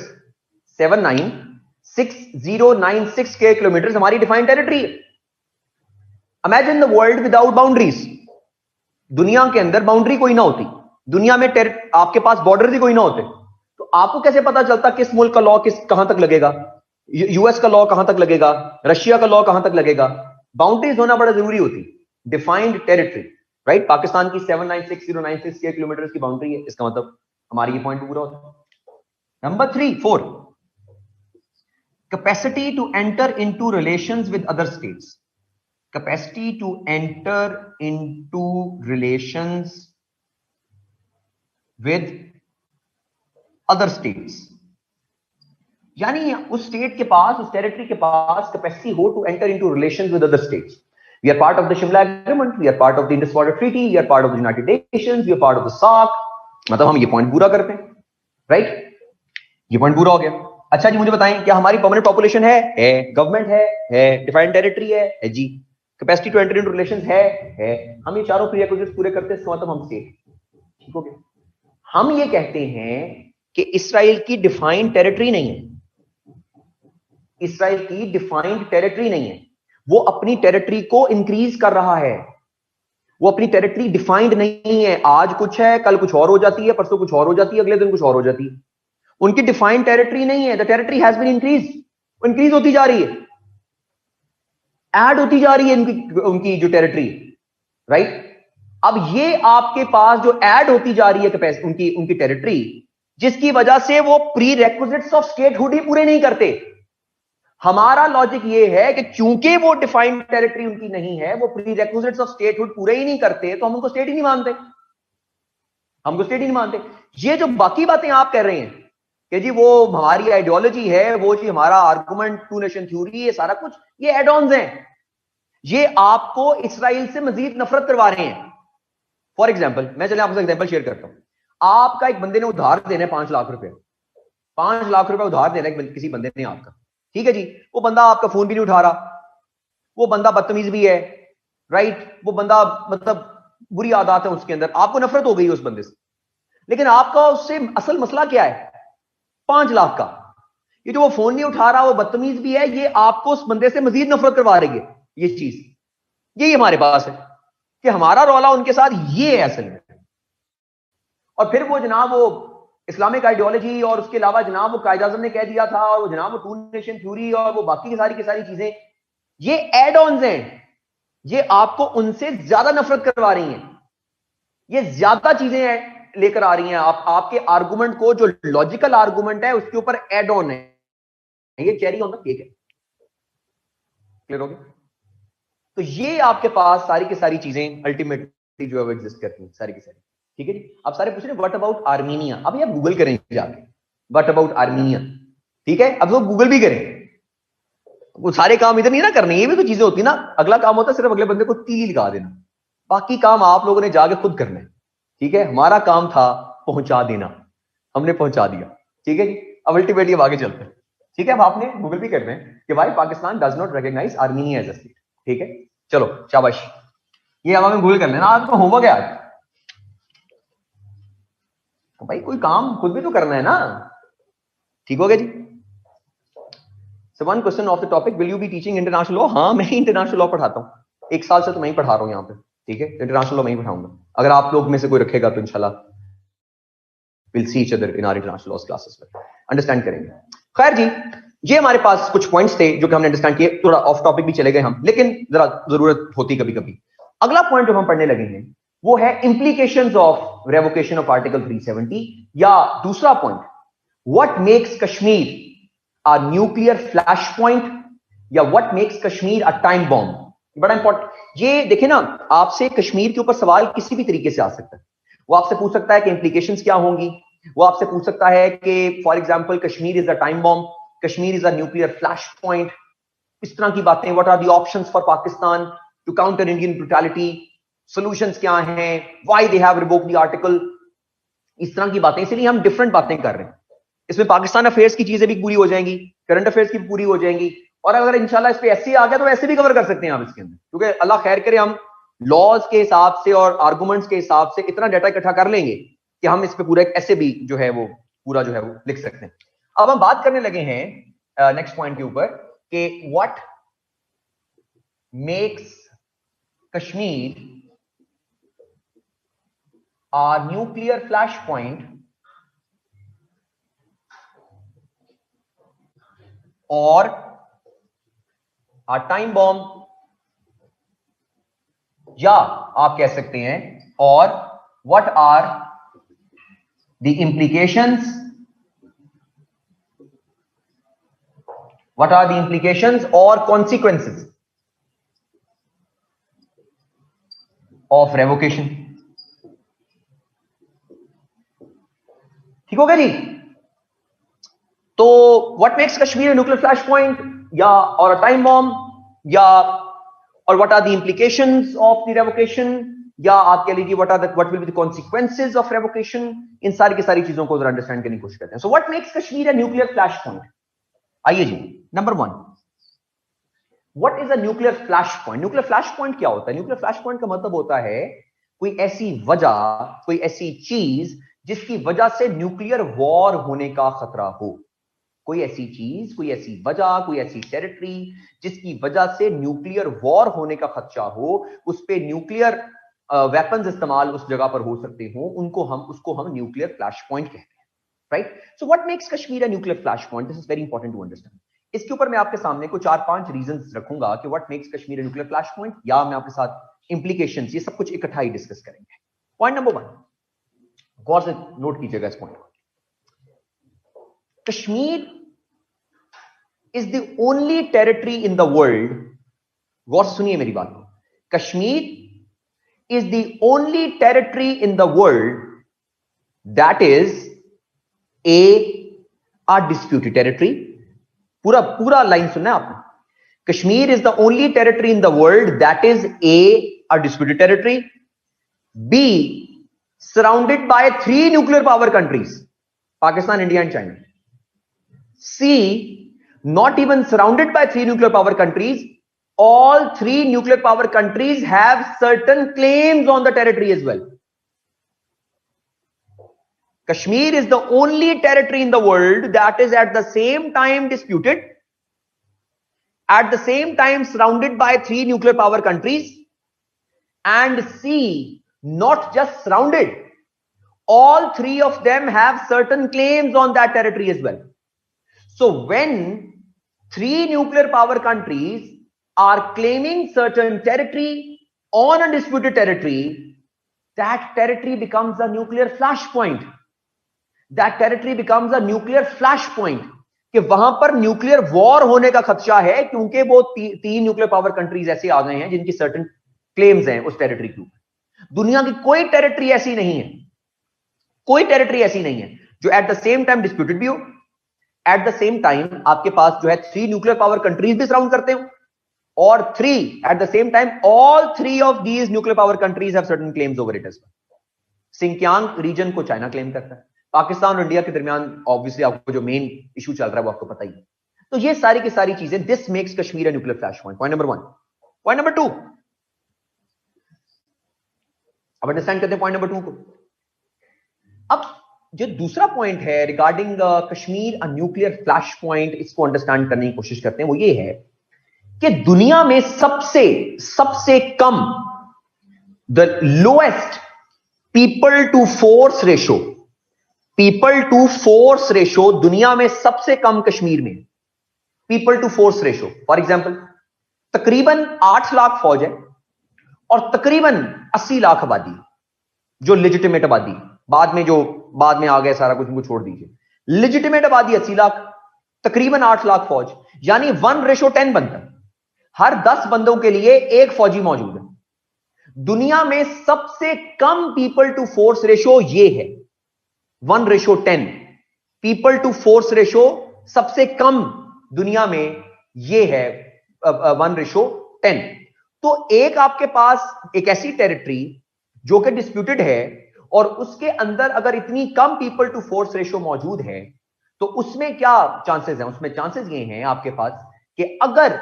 796096 स्क्वायर किलोमीटर हमारी डिफाइंड टेरिटरी है। Imagine the world without boundaries, दुनिया के अंदर बाउंड्री कोई ना होती, दुनिया में आपके पास बॉर्डर ही कोई ना होते, तो आपको कैसे पता चलता किस मुल्क का लॉ कहां तक लगेगा, यूएस का लॉ कहां तक लगेगा, रशिया का लॉ कहां तक लगेगा? बाउंड्रीज होना बड़ा जरूरी होती, डिफाइंड टेरिटरी, राइट? पाकिस्तान की 796096 स्क्वायर किलोमीटर की बाउंड्री है, इसका मतलब हमारी ये पॉइंट पूरा होता है। Number 4, capacity to enter into relations with other states, capacity to enter into relations with other states, यानी उस स्टेट के पास, उस टेरिटरी के पास कैपेसिटी हो to enter into relations with other states. We are part of the Shimla agreement, we are part of the Indus water treaty, we are part of the United Nations, we are part of the SAARC, मतलब हम ये पॉइंट पूरा करते हैं, राइट? ये पॉइंट पूरा हो गया। अच्छा जी, मुझे बताएं, क्या हमारी परमानेंट पॉपुलेशन है? गवर्नमेंट है, डिफाइंड टेरिटरी है जी, capacity to enter into relations है। हम ये चारों प्रीरेक्विजिट्स पूरे करते हैं, इसका मतलब हम स्टेट, ठीक हो गया। हम ये कहते हैं कि इसराइल की डिफाइंड टेरिटरी नहीं है, इसराइल की डिफाइंड टेरिटरी नहीं है, वो अपनी टेरिटरी को इंक्रीज कर रहा है, वो अपनी टेरिटरी डिफाइंड नहीं है। आज कुछ है, कल कुछ और हो जाती है, परसों कुछ और हो जाती है, अगले दिन कुछ और हो जाती है। उनकी डिफाइंड टेरिटरी नहीं है, the territory has been increase होती जा रही है, ऐड होती जा रही है उनकी जो टेरिटरी, राइट? अब ये आपके पास जो ऐड होती जा रही है उनकी टेरिटरी, जिसकी वजह से वो प्री रेक्विजिट्स ऑफ स्टेटहुड ही पूरे नहीं करते। हमारा लॉजिक ये है कि क्योंकि वो डिफाइंड टेरिटरी उनकी नहीं है, वो प्री रेक्विजिट्स ऑफ स्टेटहुड पूरे ही नहीं करते, तो हम उनको स्टेट ही नहीं मानते, हमको स्टेट ही नहीं मानते। ये जो बाकी बातें आप कह रहे हैं कि जी वो हमारी आइडियोलॉजी है, वो जी हमारा आर्गुमेंट, टू नेशन थ्योरी, ये सारा कुछ ये एड ऑन्स हैं, ये आपको इसराइल से मजीद नफरत करवा रहे हैं। फॉर एग्जाम्पल, मैं चले आपसे एग्जाम्पल शेयर करता हूं। आपका एक बंदे ने उधार देना है 5 लाख रुपए, 5 लाख रुपए उधार देना है किसी बंदे ने आपका, ठीक है जी। वो बंदा आपका फोन भी नहीं उठा रहा, वो बंदा बदतमीज भी है, राइट? वो बंदा मतलब बुरी आदत है उसके अंदर, आपको नफरत हो गई उस बंदे से, लेकिन आपका उससे असल मसला क्या है? 5 लाख का। ये जो वो फोन नहीं उठा रहा, वो बदतमीज भी है, ये आपको उस बंदे से मजीद नफरत करवा रही है। ये चीज यही हमारे पास है कि हमारा रौला उनके साथ ये है असल में। और फिर वो जनाब वो इस्लामिक आइडियोलॉजी और उसके अलावा जनाब वो कायद आज़म ने कह दिया था, और वो जनाब वो टू नेशन थ्योरी और वो बाकी की सारी चीजें, ये एड ऑन्स हैं, ये आपको उनसे ज्यादा नफरत करवा रही हैं, ये ज्यादा चीजें लेकर आ रही हैं। आपके आर्गुमेंट को, जो लॉजिकल आर्गुमेंट है, उसके ऊपर एड ऑन है, ये चेरी ऑन द केक है। क्लियर हो गया? तो ये आपके पास सारी की सारी चीजें अल्टीमेटली जो है वो एग्जिस्ट करती हैं, सारी की सारी, ठीक है जी। आप सारे पूछ रहे हैं व्हाट अबाउट आर्मीनिया, अभी आप गूगल करेंगे जाके व्हाट अबाउट आर्मीनिया, ठीक है? अब लोग गूगल भी करें, वो सारे काम इधर नहीं ना करने, ये भी तो चीजें होती ना। अगला काम होता है सिर्फ अगले बंदे को तीली लगा देना, बाकी काम आप लोगों ने जाके खुद करना है, ठीक है? हमारा काम था पहुंचा देना, हमने पहुंचा दिया, ठीक है जी। अब अल्टीमेटली अब आगे चलते हैं, ठीक है? अब आपने गूगल भी करना है कि भाई Pakistan does not recognize Armenia as a state, ठीक है? चलो शाबाश, ये अब हमें गूगल कर लेना, आज तो होमवर्क है आज, तो भाई कोई काम खुद भी तो करना है ना, ठीक हो गया जी। So one question of the topic, will you be teaching international law? हाँ, मैं इंटरनेशनल लॉ पढ़ाता हूँ, 1 साल से तो मैं ही पढ़ा रहा हूँ यहाँ पे, ठीक है? इंटरनेशनल लॉ मैं ही पढ़ाऊंगा, अगर आप लोग में से कोई रखेगा तो इंशाल्लाह we'll see each other in our international laws classes में, अंडरस्टैंड करेंगे। खैर जी, ये हमारे पास कुछ पॉइंट्स थे जो कि हमने अंडरस्टैंड किए, थोड़ा ऑफ टॉपिक भी चले गए हम, लेकिन जरा जरूरत होती कभी कभी। अगला पॉइंट जो हम पढ़ने लगे हैं वो है implications of revocation of article 370, या दूसरा point, what makes Kashmir a nuclear flash point, या what makes Kashmir a time bomb. बड़ा इंपॉर्टेंट, ये देखे ना, आपसे कश्मीर के ऊपर सवाल किसी भी तरीके से आ सकता है। वो आपसे पूछ सकता है कि इंप्लीकेशंस क्या होंगी, वो आपसे पूछ सकता है कि for example Kashmir is a time bomb, Kashmir is a nuclear flash point, इस तरह की बातें। What are the options for Pakistan to counter Indian brutality, solutions क्या हैं, why they have revoked the article, इस तरह की बातें। इसलिए हम डिफरेंट बातें कर रहे हैं, इसमें पाकिस्तान अफेयर्स की चीजें भी पूरी हो जाएंगी, करंट अफेयर्स की भी पूरी हो जाएंगी, और अगर इंशाल्लाह इस पे ऐसे आ गया तो ऐसे भी कवर कर सकते हैं आप इसके अंदर, क्योंकि अल्लाह खैर करे हम लॉज के हिसाब से और आर्गुमेंट्स के हिसाब से इतना डाटा इकट्ठा कर लेंगे कि हम इस पे पूरा एक ऐसे भी जो है वो पूरा जो है वो लिख सकते हैं। अब हम बात करने लगे हैं नेक्स्ट पॉइंट के ऊपर कि what makes Kashmir a nuclear flashpoint or a time bomb, या आप कह सकते हैं और what are the implications or consequences of revocation। ठीक होगा जी? तो what makes Kashmir nuclear flash point या और अ टाइम बॉम्ब या और what are the implications of the revocation या आप कह लीजिए what will be the consequences of revocation, इन सारी की सारी चीजों को जरा अंडरस्टैंड करने की कोशिश करते हैं। So what makes Kashmir a nuclear flash point? आइए जी, number 1, what is a nuclear flash point? Nuclear flash point क्या होता है? न्यूक्लियर फ्लैश पॉइंट का मतलब होता है कोई ऐसी वजह, कोई ऐसी चीज जिसकी वजह से न्यूक्लियर वॉर होने का खतरा हो। कोई ऐसी चीज, कोई ऐसी वजह, कोई ऐसी टेरिटरी जिसकी वजह से न्यूक्लियर वॉर होने का खदशा हो, उस पे न्यूक्लियर वेपन्स इस्तेमाल उस जगह पर हो सकते हो, उसको हम न्यूक्लियर फ्लैश पॉइंट कहते हैं, right? So what makes Kashmir a nuclear flash point? This is very important to understand. इसके ऊपर मैं आपके सामने कुछ 4-5 रीजंस रखूंगा कि what makes Kashmir a nuclear flash point, या मैं आपके साथ इंप्लीकेशंस, ये सब कुछ इकट्ठा ही डिस्कस करेंगे। पॉइंट नंबर 1, गौर से नोट कीजिएगा इस पॉइंट को। Kashmir is the only territory in the world, गौर से सुनिए मेरी बात को, Kashmir is the only territory in the world that is a disputed territory। पूरा लाइन सुनना है आपने। Kashmir is the only territory in the world that is a disputed territory, b surrounded by 3 nuclear power countries, Pakistan, India and China, c not even surrounded by 3 nuclear power countries, all 3 nuclear power countries have certain claims on the territory as well। Kashmir is the only territory in the world that is at the same time disputed, at the same time surrounded by 3 nuclear power countries, and C, not just surrounded, all 3 of them have certain claims on that territory as well। So when 3 nuclear power countries are claiming certain territory on a disputed territory, that territory becomes a nuclear flashpoint। That territory becomes a nuclear flashpoint, कि वहां पर न्यूक्लियर वॉर होने का खदशा है, क्योंकि वो 3 न्यूक्लियर पावर कंट्रीज ऐसे आ गए हैं जिनकी सर्टेन क्लेम्स हैं उस टेरिटरी के ऊपर। दुनिया की कोई टेरिटरी ऐसी नहीं है, कोई टेरिटरी ऐसी नहीं है जो eight the same time disputed भी हो, एट द सेम टाइम आपके पास जो है 3 न्यूक्लियर पावर कंट्रीज भी सराउंड करते हो, और 3 at the same time all 3 of these nuclear power countries have certain claims over it as well. Xinjiang region को चाइना क्लेम करता है, पाकिस्तान और इंडिया के दरमियान ऑब्वियसली आपको जो मेन इशू चल रहा है वो आपको पता ही है। तो ये सारी की सारी चीजें, this makes Kashmir a nuclear flash point, point number 1। Point number 2, अब अंडरस्टैंड करते हैं पॉइंट नंबर 2 को। अब जो दूसरा पॉइंट है regarding Kashmir a nuclear flash point, इसको अंडरस्टैंड करने की कोशिश करते हैं, वो ये है कि दुनिया में सबसे कम, the lowest people to force ratio, people to force ratio दुनिया में सबसे कम कश्मीर में। People to force ratio, for example तकरीबन 8 लाख फौज है और तकरीबन 80 लाख आबादी, जो लेजिटिमेट आबादी, बाद में आ गए सारा कुछ उनको छोड़ दीजिए। लेजिटिमेट आबादी 80 लाख, तकरीबन 8 लाख फौज, यानी 1:10 बनता है। हर 10 बंदों के लिए एक फौजी मौजूद है। दुनिया में सबसे कम पीपल टू फोर्स रेशो ये है, 1:10। पीपल टू फोर्स रेशो सबसे कम दुनिया में ये है 1:10। तो एक आपके पास एक ऐसी टेरिटरी जो कि डिस्प्यूटेड है और उसके अंदर अगर इतनी कम पीपल टू फोर्स रेशो मौजूद है, तो उसमें क्या चांसेस हैं? उसमें चांसेस ये हैं आपके पास कि अगर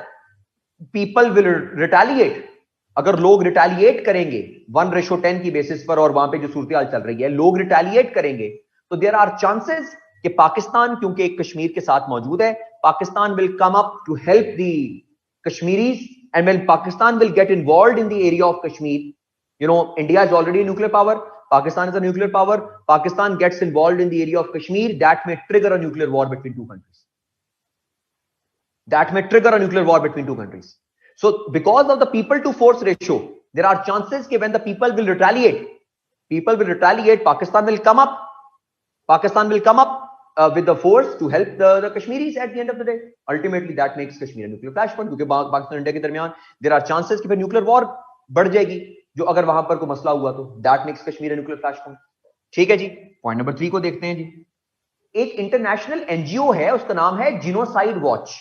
पीपल विल रिटेलिएट अगर लोग रिटेलिएट करेंगे 1:10 की बेसिस पर, और वहां पे जो सूरत चल रही है, लोग रिटेलिएट करेंगे, तो देयर आर चांसेस कि पाकिस्तान, क्योंकि एक कश्मीर के साथ मौजूद है, Pakistan will come up to help the Kashmiris, and when Pakistan will get involved in the area of Kashmir, you know, India is already a nuclear power, Pakistan is a nuclear power, Pakistan gets involved in the area of Kashmir, that may trigger a nuclear war between two countries. That may trigger a nuclear war between two countries. So because of the people to force ratio, there are chances that when the people will retaliate, Pakistan will come up with the force to help the Kashmiris at the end of the day. Ultimately that makes Kashmir a nuclear flashpoint, क्योंकि पाकिस्तान इंडिया के दरमियान there are chances कि फिर nuclear war बढ़ जाएगी, जो अगर वहां पर कोई मसला हुआ तो that makes Kashmir nuclear flashpoint. ठीक है जी, पॉइंट नंबर 3 को देखते हैं जी। एक इंटरनेशनल एनजीओ है, उसका नाम है genocide watch.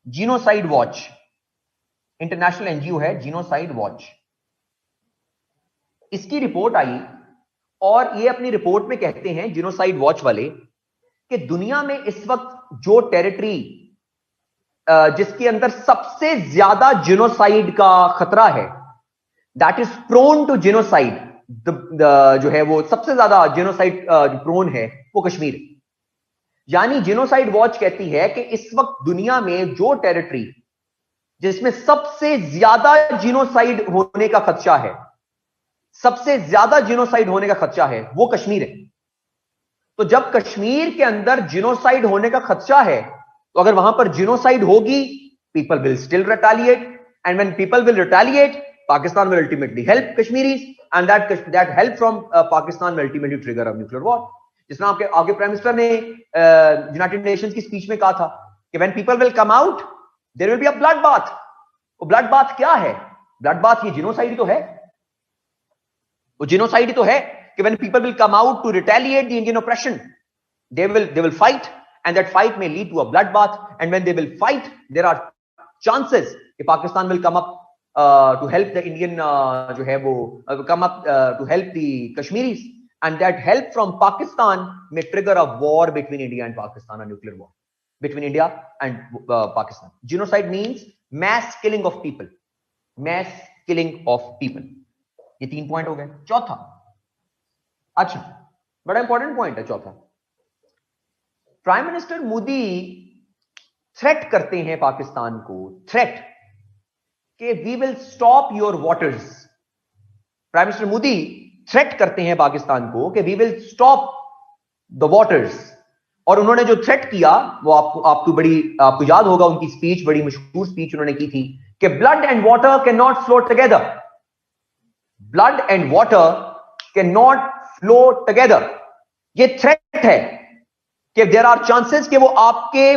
Genocide watch international NGO है, जीनोसाइड वॉच। इसकी रिपोर्ट आई और ये अपनी रिपोर्ट में कहते हैं जीनोसाइड वॉच वाले कि दुनिया में इस वक्त जो टेरिटरी जिसके अंदर सबसे ज्यादा जीनोसाइड का खतरा है, that is prone to genocide, जो है वो सबसे ज्यादा जेनोसाइड प्रोन है, वो कश्मीर। यानी जेनोसाइड वॉच कहती है कि इस वक्त दुनिया में जो टेरिटरी जिसमें सबसे ज्यादा जेनोसाइड होने का खदशा है, सबसे ज्यादा जेनोसाइड होने का खदशा है, वो कश्मीर है। तो जब कश्मीर के अंदर जेनोसाइड होने का खदशा है, तो अगर वहां पर जेनोसाइड होगी, people will still retaliate, and when people will retaliate, Pakistan will ultimately help Kashmiris, and that help from Pakistan will ultimately trigger a nuclear war. जिसमें आपके प्राइम मिनिस्टर ने यूनाइटेड नेशंस की स्पीच में कहा था कि when people will come out, there will be a bloodbath. वो bloodbath क्या है? Bloodbath ये genocide तो है। वो genocide तो है कि when people will come out to retaliate the Indian oppression, they will fight, and that fight may lead to a bloodbath. And when they will fight, there are chances कि Pakistan will come up to help the Indian जो है वो come up to help the Kashmiris, and that help from Pakistan may trigger a war between India and Pakistan, a nuclear war between India and Pakistan. Genocide means mass killing of people, mass killing of people. ये 3 पॉइंट हो गए। चौथा, अच्छा बड़ा इंपॉर्टेंट पॉइंट है चौथा। प्राइम मिनिस्टर मोदी थ्रेट करते हैं पाकिस्तान को, थ्रेट कि we will stop your waters. Prime minister Modi threat करते हैं पाकिस्तान को कि we will stop the waters. और उन्होंने जो थ्रेट किया वो आपको याद होगा, उनकी स्पीच, बड़ी मशहूर स्पीच उन्होंने की थी कि blood and water can not flow together, blood and water can not flow together. ये थ्रेट है कि देयर आर चांसेस कि वो आपके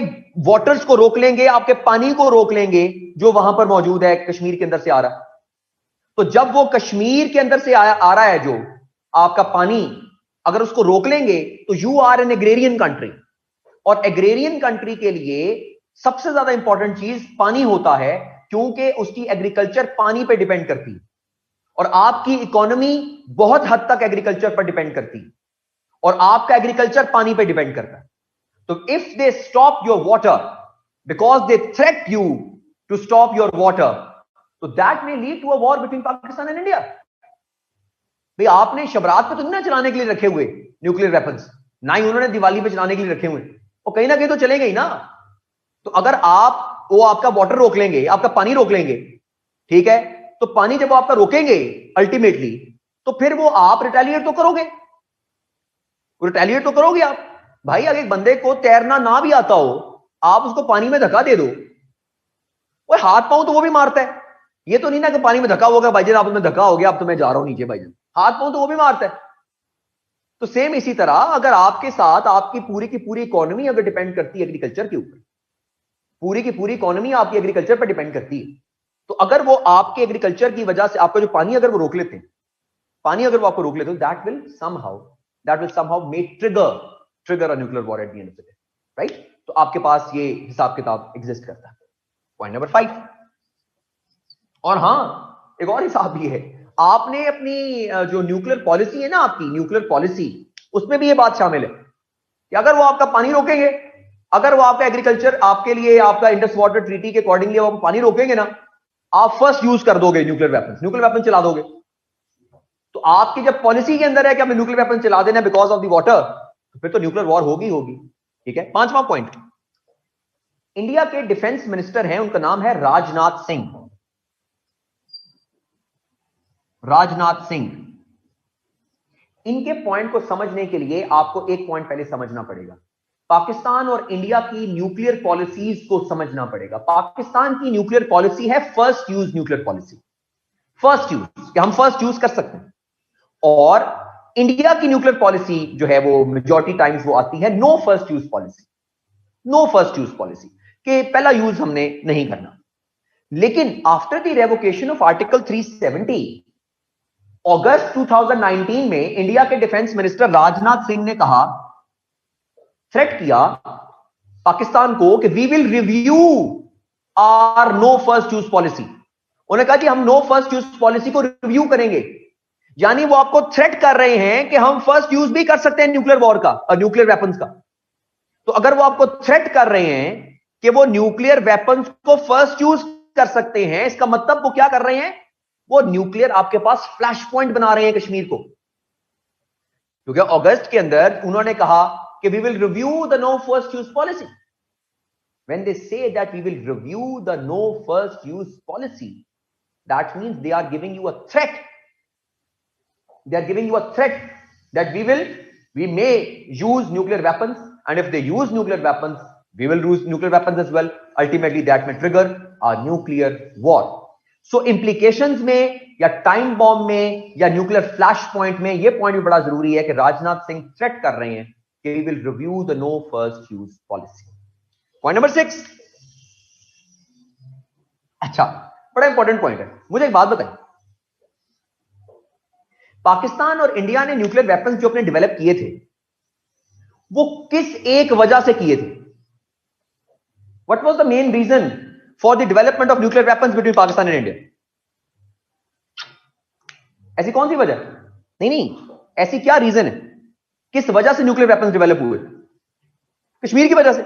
वाटर्स को रोक लेंगे, आपके पानी को रोक लेंगे जो वहां पर मौजूद है, कश्मीर के अंदर से आ रहा है। तो जब वो कश्मीर के अंदर से आ रहा है जो आपका पानी, अगर उसको रोक लेंगे तो you are an agrarian country, और एग्रेरियन कंट्री के लिए सबसे ज्यादा इंपॉर्टेंट चीज पानी होता है, क्योंकि उसकी एग्रीकल्चर पानी पे डिपेंड करती है, और आपकी इकोनॉमी बहुत हद तक एग्रीकल्चर पर डिपेंड करती है, और आपका एग्रीकल्चर पानी पे डिपेंड करता है। तो if they stop your water because they threat you to stop your water, तो that may lead to a war between Pakistan and India. भाई आपने शबरात पे तो नहीं चलाने के लिए रखे हुए न्यूक्लियर वेपन्स, ना ही उन्होंने दिवाली पे चलाने के लिए रखे हुए, और कहीं ना कहीं तो चलेंगे ही ना। तो अगर वो आपका वाटर रोक लेंगे, आपका पानी रोक लेंगे, ठीक है, तो पानी जब वो आपका रोकेंगे अल्टीमेटली, तो फिर वो आप रिटेलिएट तो करोगे, रिटेलिएट तो करोगे आप। भाई अगर एक बंदे को तैरना ना भी आता हो, आप उसको पानी में धक्का दे दो, वो हाथ पांव तो वो भी मारता है। ये तो नहीं ना कि पानी में धक्का होगा भाईजान, आप उसमें धक्का हो गया, अब तो मैं जा रहा हूं नीचे भाईजान, हाथ पांव तो वो भी मारता है। तो सेम इसी तरह अगर आपके साथ आपकी पूरी की पूरी इकोनॉमी अगर डिपेंड करती है एग्रीकल्चर के ऊपर, पूरी की पूरी इकोनॉमी आपकी एग्रीकल्चर पर डिपेंड करती है, तो अगर वो आपके एग्रीकल्चर की वजह से आपका जो पानी अगर वो रोक लेते हैं, पानी अगर वो आपको रोक लेते हैं, that will somehow may trigger a nuclear war at the end of the day, right. तो आपके पास ये हिसाब किताब एग्जिस्ट करता है। Point number 5। और हां, एक और हिसाब भी है, आपने अपनी जो न्यूक्लियर पॉलिसी है ना, आपकी न्यूक्लियर पॉलिसी, उसमें भी ये बात शामिल है कि अगर वो आपका पानी रोकेंगे, अगर वो आपका एग्रीकल्चर आपके लिए, आपका इंडस वाटर ट्रीटी के अकॉर्डिंगली वो पानी रोकेंगे ना, आप फर्स्ट यूज कर दोगे न्यूक्लियर वेपन चला दोगे। तो आपकी जब पॉलिसी के अंदर है कि हमें न्यूक्लियर वेपन चला देना बिकॉज ऑफ द वाटर, तो फिर तो न्यूक्लियर वॉर होगी। ठीक है। 5वां पॉइंट, इंडिया के डिफेंस मिनिस्टर हैं, उनका नाम है राजनाथ सिंह। राजनाथ सिंह, इनके पॉइंट को समझने के लिए आपको एक पॉइंट पहले समझना पड़ेगा। पाकिस्तान और इंडिया की न्यूक्लियर पॉलिसीज को समझना पड़ेगा। पाकिस्तान की न्यूक्लियर पॉलिसी है first use nuclear policy, first use, कि हम फर्स्ट यूज कर सकते हैं। और इंडिया की न्यूक्लियर पॉलिसी जो है वो मेजॉरिटी टाइम्स वो आती है no first use policy, no first use policy, कि पहला यूज हमने नहीं करना। लेकिन after the revocation of article 370 अगस्त 2019 में इंडिया के डिफेंस मिनिस्टर राजनाथ सिंह ने कहा, थ्रेट किया पाकिस्तान को कि we will review our no first use policy. उन्होंने कहा कि हम नो फर्स्ट यूज पॉलिसी को रिव्यू करेंगे। यानी वो आपको थ्रेट कर रहे हैं कि हम फर्स्ट यूज भी कर सकते हैं न्यूक्लियर वॉर का और न्यूक्लियर वेपन्स का। तो अगर वो आपको थ्रेट कर रहे हैं कि वो न्यूक्लियर वेपन्स को फर्स्ट यूज कर सकते हैं, इसका मतलब वो क्या कर रहे हैं, वो न्यूक्लियर आपके पास फ्लैश पॉइंट बना रहे हैं कश्मीर को। क्योंकि अगस्त के अंदर उन्होंने कहा कि we will review the no first use policy. When they say that we will review the no first use policy, that means they are giving you a threat. They are giving you a threat that we may use nuclear weapons, and if they use nuclear weapons, we will use nuclear weapons as well. Ultimately, that may trigger a nuclear war. So implications में या टाइम बॉम्ब में या न्यूक्लियर फ्लैश पॉइंट में ये पॉइंट भी बड़ा जरूरी है कि राजनाथ सिंह थ्रेट कर रहे हैं कि we will review the no first use policy. Point number 6, अच्छा बड़ा इंपॉर्टेंट पॉइंट है। मुझे एक बात बताइए, पाकिस्तान और इंडिया ने न्यूक्लियर वेपन्स जो अपने डेवलप किए थे वो किस एक वजह से किए थे? What was the main reason for the development of nuclear weapons between Pakistan and India? ऐसी कौन सी वजह? नहीं, ऐसी क्या रीजन है, किस वजह से न्यूक्लियर वेपन्स डेवलप हुए? कश्मीर की वजह से।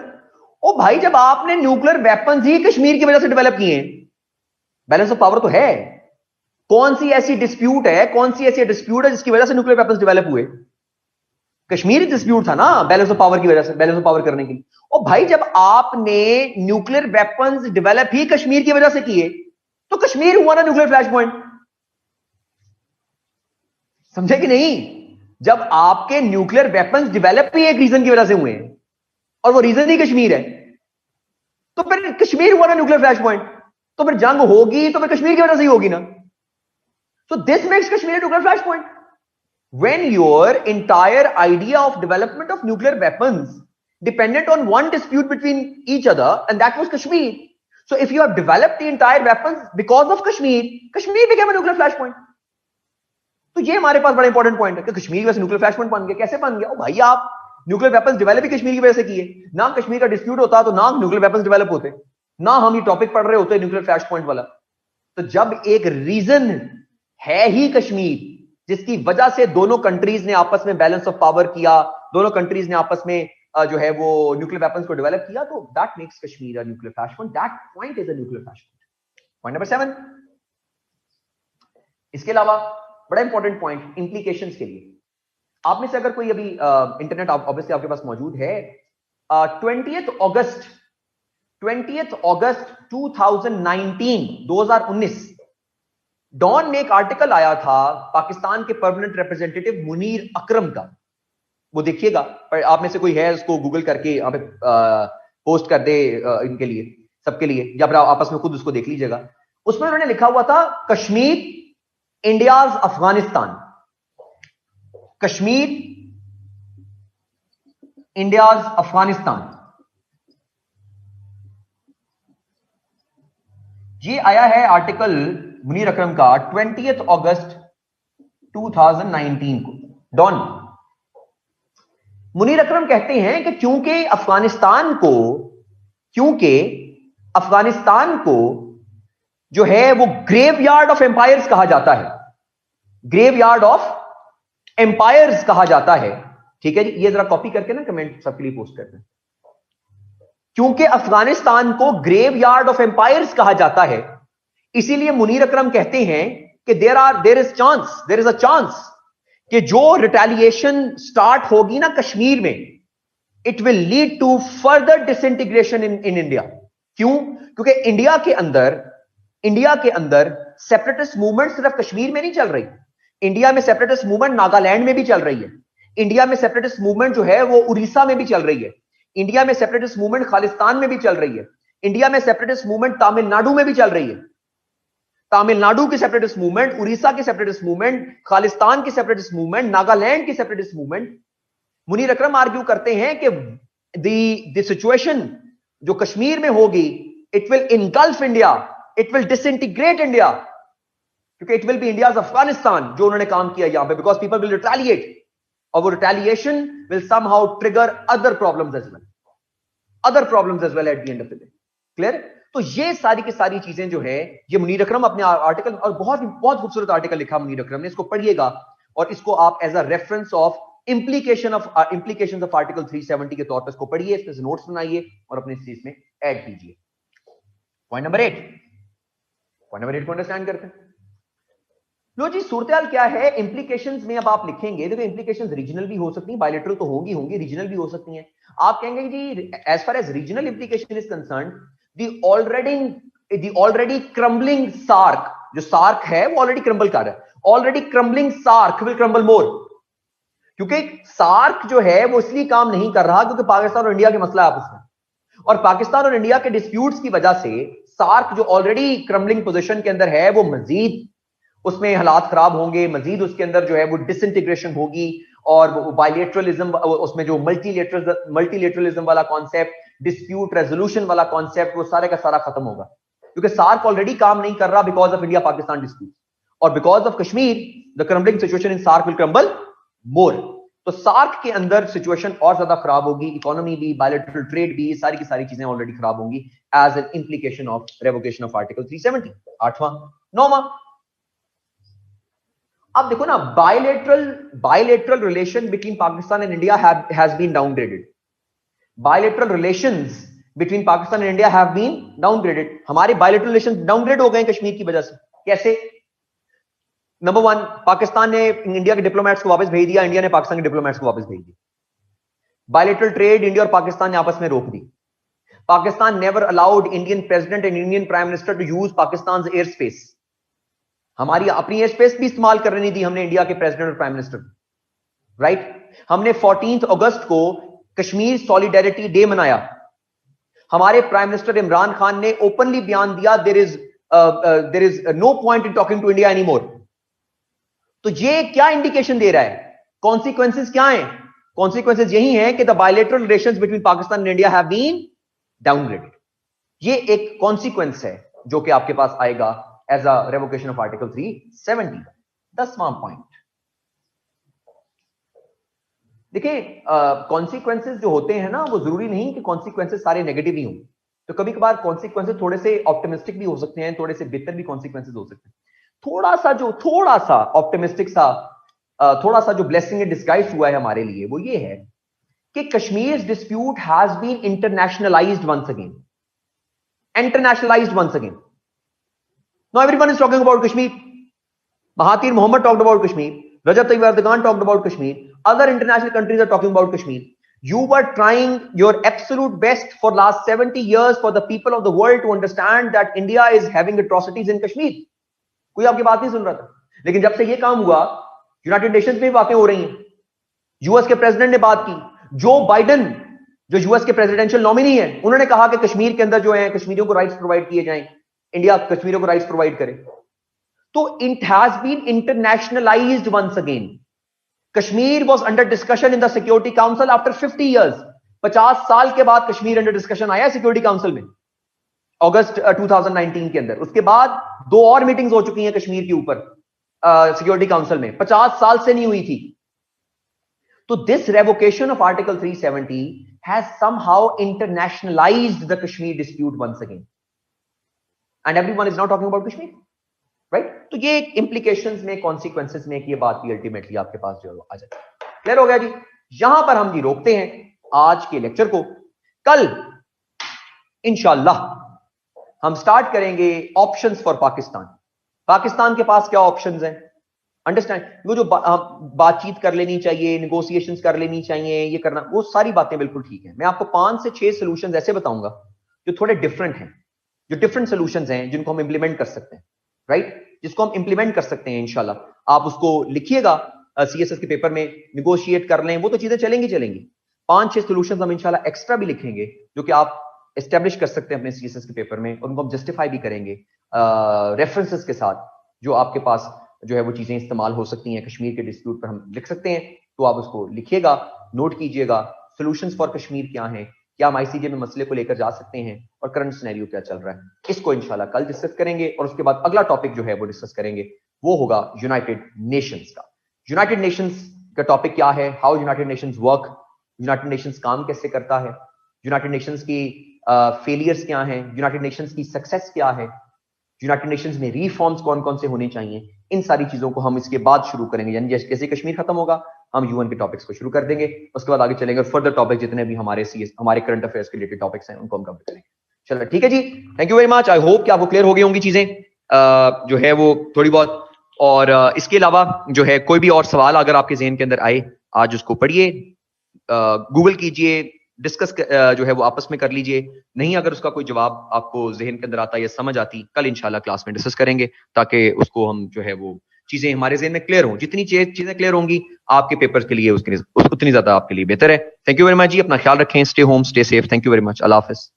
ओ भाई, जब आपने न्यूक्लियर वेपन्स ही कश्मीर की वजह से डेवलप किए हैं, बैलेंस ऑफ पावर तो है। कौन सी ऐसी डिस्प्यूट है जिसकी वजह से न्यूक्लियर वेपन्स डेवलप हुए? कश्मीरी डिस्प्यूट था ना, बैलेंस ऑफ पावर की वजह से, बैलेंस ऑफ पावर करने के लिए। ओ भाई, जब आपने न्यूक्लियर वेपन्स डेवलप ही कश्मीर की वजह से किए तो कश्मीर हुआ ना न्यूक्लियर फ्लैश पॉइंट। समझे कि नहीं? जब आपके न्यूक्लियर वेपन्स डेवलप ही एक रीजन की वजह से हुए हैं और वो रीजन ही कश्मीर है, तो फिर कश्मीर हुआ ना न्यूक्लियर फ्लैश पॉइंट। तो फिर जंग होगी तो फिर कश्मीर की वजह से ही होगी ना। So this makes Kashmir a nuclear flashpoint. When your entire idea of development of nuclear weapons depended on one dispute between each other, and that was Kashmir. So if you have developed the entire weapons because of Kashmir, Kashmir became a nuclear flashpoint. तो ये हमारे पास बड़ा इंपॉर्टेंट पॉइंट है कि कश्मीर की वजह से न्यूक्लियर फ्लैशपॉइंट बन गया। कैसे बन गया? ओ भाई, आप न्यूक्लियर वेपन्स डेवलप ही कश्मीर की वजह से किए ना। कश्मीर का डिस्प्यूट होता तो ना न्यूक्लियर वेपन्स डेवलप होते, ना हम ये टॉपिक पढ़ रहे होते न्यूक्लियर फ्लैश पॉइंट वाला। तो जब एक रीजन है ही कश्मीर जिसकी वजह से दोनों कंट्रीज ने आपस में बैलेंस ऑफ पावर किया, दोनों कंट्रीज ने आपस में जो है वो न्यूक्लियर वेपन्स को डेवलप किया, तो that makes Kashmir a nuclear flash point. That point is a nuclear flash point. Point number 7, इसके अलावा बड़ा इंपॉर्टेंट पॉइंट इंप्लीकेशंस के लिए। आप में से अगर कोई अभी इंटरनेट ऑब्वियसली आपके पास मौजूद है, 20th अगस्त 2019 डॉन में एक आर्टिकल आया था पाकिस्तान के परमानेंट रिप्रेजेंटेटिव मुनीर अकरम का। वो देखिएगा, पर आप में से कोई है उसको गूगल करके यहाँ पे पोस्ट कर दे इनके लिए, सबके लिए, या फिर आपस में खुद उसको देख लीजिएगा। उसमें उन्होंने लिखा हुआ था कश्मीर इंडियाज अफगानिस्तान। कश्मीर इंडियाज अफगानिस्तान, ये आया है आर्टिकल मुनीर अकरम का 20th अगस्त 2019 को डॉन। मुनीर अकरम कहते हैं कि क्योंकि अफगानिस्तान को जो है वो ग्रेवयार्ड ऑफ एम्पायर्स कहा जाता है, ग्रेवयार्ड ऑफ एम्पायर्स कहा जाता है। ठीक है जी, ये जरा कॉपी करके ना कमेंट सबके लिए पोस्ट करते हैं। क्योंकि अफगानिस्तान को ग्रेवयार्ड ऑफ एम्पायर्स कहा जाता है, इसीलिए मुनीर अकरम कहते हैं कि देर इज अ चांस कि जो रिटेलिएशन स्टार्ट होगी ना कश्मीर में, it will lead to further disintegration in India. क्यों? क्योंकि इंडिया के अंदर सेपरेटिस्ट मूवमेंट सिर्फ कश्मीर में नहीं चल रही, इंडिया में सेपरेटिस्ट मूवमेंट नागालैंड में भी चल रही है, इंडिया में सेपरेटिस्ट मूवमेंट जो है वो उड़ीसा में भी चल रही है, इंडिया में सेपरेटिस्ट मूवमेंट खालिस्तान में भी चल रही है, इंडिया में सेपरेटिस्ट मूवमेंट तमिलनाडु में भी चल रही है। तमिलनाडु की सेपरेटिस्ट मूवमेंट, उड़ीसा की सेपरेटिस्ट मूवमेंट, खालिस्तान की सेपरेटिस्ट मूवमेंट, नागालैंड की separatist movement. Munir Akram argue करते हैं कि द सिचुएशन जो कश्मीर में होगी, it will engulf India, it will disintegrate India, क्योंकि it will be India's Afghanistan जो उन्होंने काम किया यहां पे, बिकॉज पीपल विल रिटेलिएट, और वो retaliation will somehow trigger other problems as well at the end of the day. Clear? तो ये सारी की सारी चीजें जो है, ये मुनीर अकरम अपने आर्टिकल, और बहुत बहुत खूबसूरत आर्टिकल लिखा मुनीर अकरम ने, इसको पढ़िएगा और इसको आप as a reference of implications of article 370 के तौर पर इसको पढ़िए, इसमें से नोट्स बनाइए और अपने चीज में ऐड कीजिए। पॉइंट नंबर 8 को अंडरस्टैंड करते हैं। लो जी, सूरत क्या है इंप्लीकेशंस में? अब आप लिखेंगे, देखो इंप्लीकेशंस रीजनल भी हो सकती हैं, बायलैटरल तो होंगी, रीजनल भी हो सकती हैं। आप कहेंगे जी as far as regional implication is concern, the already crumbling SAARC, जो सार्क है वो ऑलरेडी क्रम्बल कर रहा है, already crumbling SAARC will crumble more, क्योंकि सार्क जो है वो इसलिए काम नहीं कर रहा क्योंकि पाकिस्तान और इंडिया के मसला है आपस में, और पाकिस्तान और इंडिया के डिस्प्यूट्स की वजह से सार्क जो ऑलरेडी क्रम्बलिंग पोजीशन के अंदर है, वो मजीद उसमें हालात खराब होंगे, मजीद उसके अंदर जो है वो डिसइंटीग्रेशन होगी, और बायलेटरलिज्म, उसमें जो मल्टीलेटरलिज्म वाला कॉन्सेप्ट, डिस्प्यूट रेजोल्यूशन वाला कॉन्सेप्ट, वो सारे का सारा खत्म होगा, क्योंकि सार्क ऑलरेडी काम नहीं कर रहा because of India Pakistan dispute, और because of Kashmir the crumbling situation in SAARC will crumble more. तो सार्क के अंदर सिचुएशन और ज्यादा खराब होगी, इकोनॉमी भी, बायलैटरल ट्रेड भी, सारी की सारी चीजें ऑलरेडी खराब होंगी as an implication of revocation of article 370। 8वां 9वां, अब देखो ना, bilateral relation between Pakistan and India has been downgraded, bilateral relations between Pakistan and India have been downgraded. हमारे बायलैटरल रिलेशन डाउनग्रेड हो गए कश्मीर की वजह से। कैसे? नंबर 1, पाकिस्तान ने इंडिया के डिप्लोमेट्स को वापस भेज दिया, इंडिया ने पाकिस्तान के डिप्लोमेट्स को वापस भेज दिया। बायलैटरल ट्रेड इंडिया और पाकिस्तान ने आपस में रोक दी। Pakistan never allowed Indian president and Indian prime minister to use Pakistan air space, हमारी अपनी एयर स्पेस भी इस्तेमाल करने नहीं दी हमने इंडिया के प्रेसिडेंट और प्राइम मिनिस्टर, राइट? हमने 14 अगस्त को कश्मीर सॉलिडेरिटी डे मनाया, हमारे प्राइम मिनिस्टर इमरान खान ने ओपनली बयान दिया there is no point in talking to India any more. तो ये क्या इंडिकेशन दे रहा है? कॉन्सिक्वेंसेस क्या हैं? कॉन्सिक्वेंसेस यही हैं कि the bilateral relations between Pakistan and India have been downgraded. ये एक कॉन्सिक्वेंस है जो कि आपके पास आएगा as a revocation of article 370। 10वां पॉइंट, देखिए कॉन्सिक्वेंसेस जो होते हैं ना, वो जरूरी नहीं कि कॉन्सिक्वेंसेस सारे नेगेटिव ही हों, तो कभी कभार कॉन्सिक्वेंसेस थोड़े से ऑप्टिमिस्टिक भी हो सकते हैं, थोड़े से बेहतर भी कॉन्सिक्वेंसेस हो सकते हैं। थोड़ा सा ऑप्टिमिस्टिक सा, थोड़ा सा जो ब्लेसिंग इन डिस्गाइज हुआ है हमारे लिए, वो ये है कि Kashmir dispute has been internationalised once again, Now everyone is talking about Kashmir. Mahathir Mohamad talked about Kashmir. Rajab Tayyip Erdogan talked about Kashmir. Other international countries are talking about Kashmir. You were trying your absolute best for last 70 years for the people of the world to understand that India is having atrocities in Kashmir. कोई आपकी बात नहीं सुन रहा था, लेकिन जब से ये काम हुआ, यूनाइटेड नेशंस में बातें हो रही हैं, यूएस के प्रेसिडेंट ने बात की, जो बाइडेन जो यूएस के प्रेसिडेंशियल नॉमिनी है, उन्होंने कहा कि कश्मीर के अंदर जो है कश्मीरियों को राइट्स प्रोवाइड किए जाएं, इंडिया कश्मीरियों को राइट्स प्रोवाइड करे। तो it has been internationalised once again. Kashmir was under discussion in the security council after 50 years. 50 साल के बाद कश्मीर अंडर डिस्कशन आया सिक्योरिटी काउंसिल में, अगस्त 2019 के अंदर। उसके बाद 2 और मीटिंग्स हो चुकी हैं कश्मीर के ऊपर सिक्योरिटी काउंसिल में, 50 साल से नहीं हुई थी। तो this revocation of article 370 has somehow internationalised the Kashmir dispute once again, and everyone is not talking about Kashmir, right? तो ये इंप्लीकेशंस में, कॉन्सिक्वेंसेस में ये बात भी अल्टीमेटली आपके पास जो आ जाती है। क्लियर हो गया जी? यहां पर हम जी रोकते हैं आज के लेक्चर को। कल इंशाल्लाह हम स्टार्ट करेंगे ऑप्शंस फॉर पाकिस्तान। पाकिस्तान के पास क्या ऑप्शंस हैं, अंडरस्टैंड, वो जो बातचीत कर लेनी चाहिए, निगोशिएशंस कर लेनी चाहिए, ये करना, वो सारी बातें बिल्कुल ठीक है। मैं आपको 5 से 6 सॉल्यूशंस ऐसे बताऊंगा जो थोड़े डिफरेंट हैं, जो डिफरेंट सॉल्यूशंस हैं जिनको हम इंप्लीमेंट कर सकते हैं, राइट, जिसको हम इंप्लीमेंट कर सकते हैं इंशाल्लाह। आप उसको लिखिएगा सीएसएस के पेपर में, निगोशिएट कर लें, वो तो चीजें चलेंगी। 5-6 सॉल्यूशंस हम इंशाल्लाह एक्स्ट्रा भी लिखेंगे जो कि आप एस्टेब्लिश कर सकते हैं अपने सीएसएस के पेपर में, और उनको हम जस्टिफाई भी करेंगे रेफरेंसेस के साथ, जो आपके पास जो है वो चीजें इस्तेमाल हो सकती हैं। कश्मीर के डिस्प्यूट पर हम लिख सकते हैं, तो आप उसको लिखिएगा, नोट कीजिएगा। सॉल्यूशंस फॉर कश्मीर क्या हैं, क्या हम आईसीजे में मसले को लेकर जा सकते हैं, और करंट सिनेरियो क्या चल रहा है, इसको इंशाल्लाह कल डिस्कस करेंगे। और उसके बाद अगला टॉपिक जो है वो डिस्कस करेंगे, वो होगा यूनाइटेड नेशंस का। यूनाइटेड नेशंस का टॉपिक क्या है, how United Nations work, United Nations काम कैसे करता है, यूनाइटेड नेशंस की फेलियर्स क्या हैं, यूनाइटेड नेशंस की सक्सेस क्या है, यूनाइटेड नेशंस में रिफॉर्म्स कौन कौन से होने चाहिए, इन सारी चीजों को हम इसके बाद शुरू करेंगे। यानी जैसे कश्मीर खत्म होगा हम यूएन के टॉपिक्स को शुरू कर देंगे, उसके बाद आगे चलेंगे और फर्दर टॉपिक जितने भी हमारे करंट अफेयर्स के रिलेटेड टॉपिक्स हैं उनको हम कवर करेंगे। चलो ठीक है जी, thank you very much. I hope कि आपको क्लियर हो गई होंगी चीजें जो है वो थोड़ी बहुत। और इसके अलावा जो है कोई भी और सवाल अगर आपके ज़हन के अंदर आए, आज उसको पढ़िए, गूगल कीजिए, डिस्कस जो है वो आपस में कर लीजिए। नहीं अगर उसका कोई जवाब आपको जहन के अंदर आता या समझ आती, कल इंशाल्लाह क्लास में डिस्कस करेंगे, ताकि उसको हम जो है वो चीजें हमारे जहन में क्लियर हों। जितनी चीजें क्लियर होंगी आपके पेपर्स के लिए उतनी ज्यादा आपके लिए बेहतर है। थैंक यू वेरी मच जी, अपना ख्याल रखें, stay home, stay safe. Thank you very much, Allah Hafiz.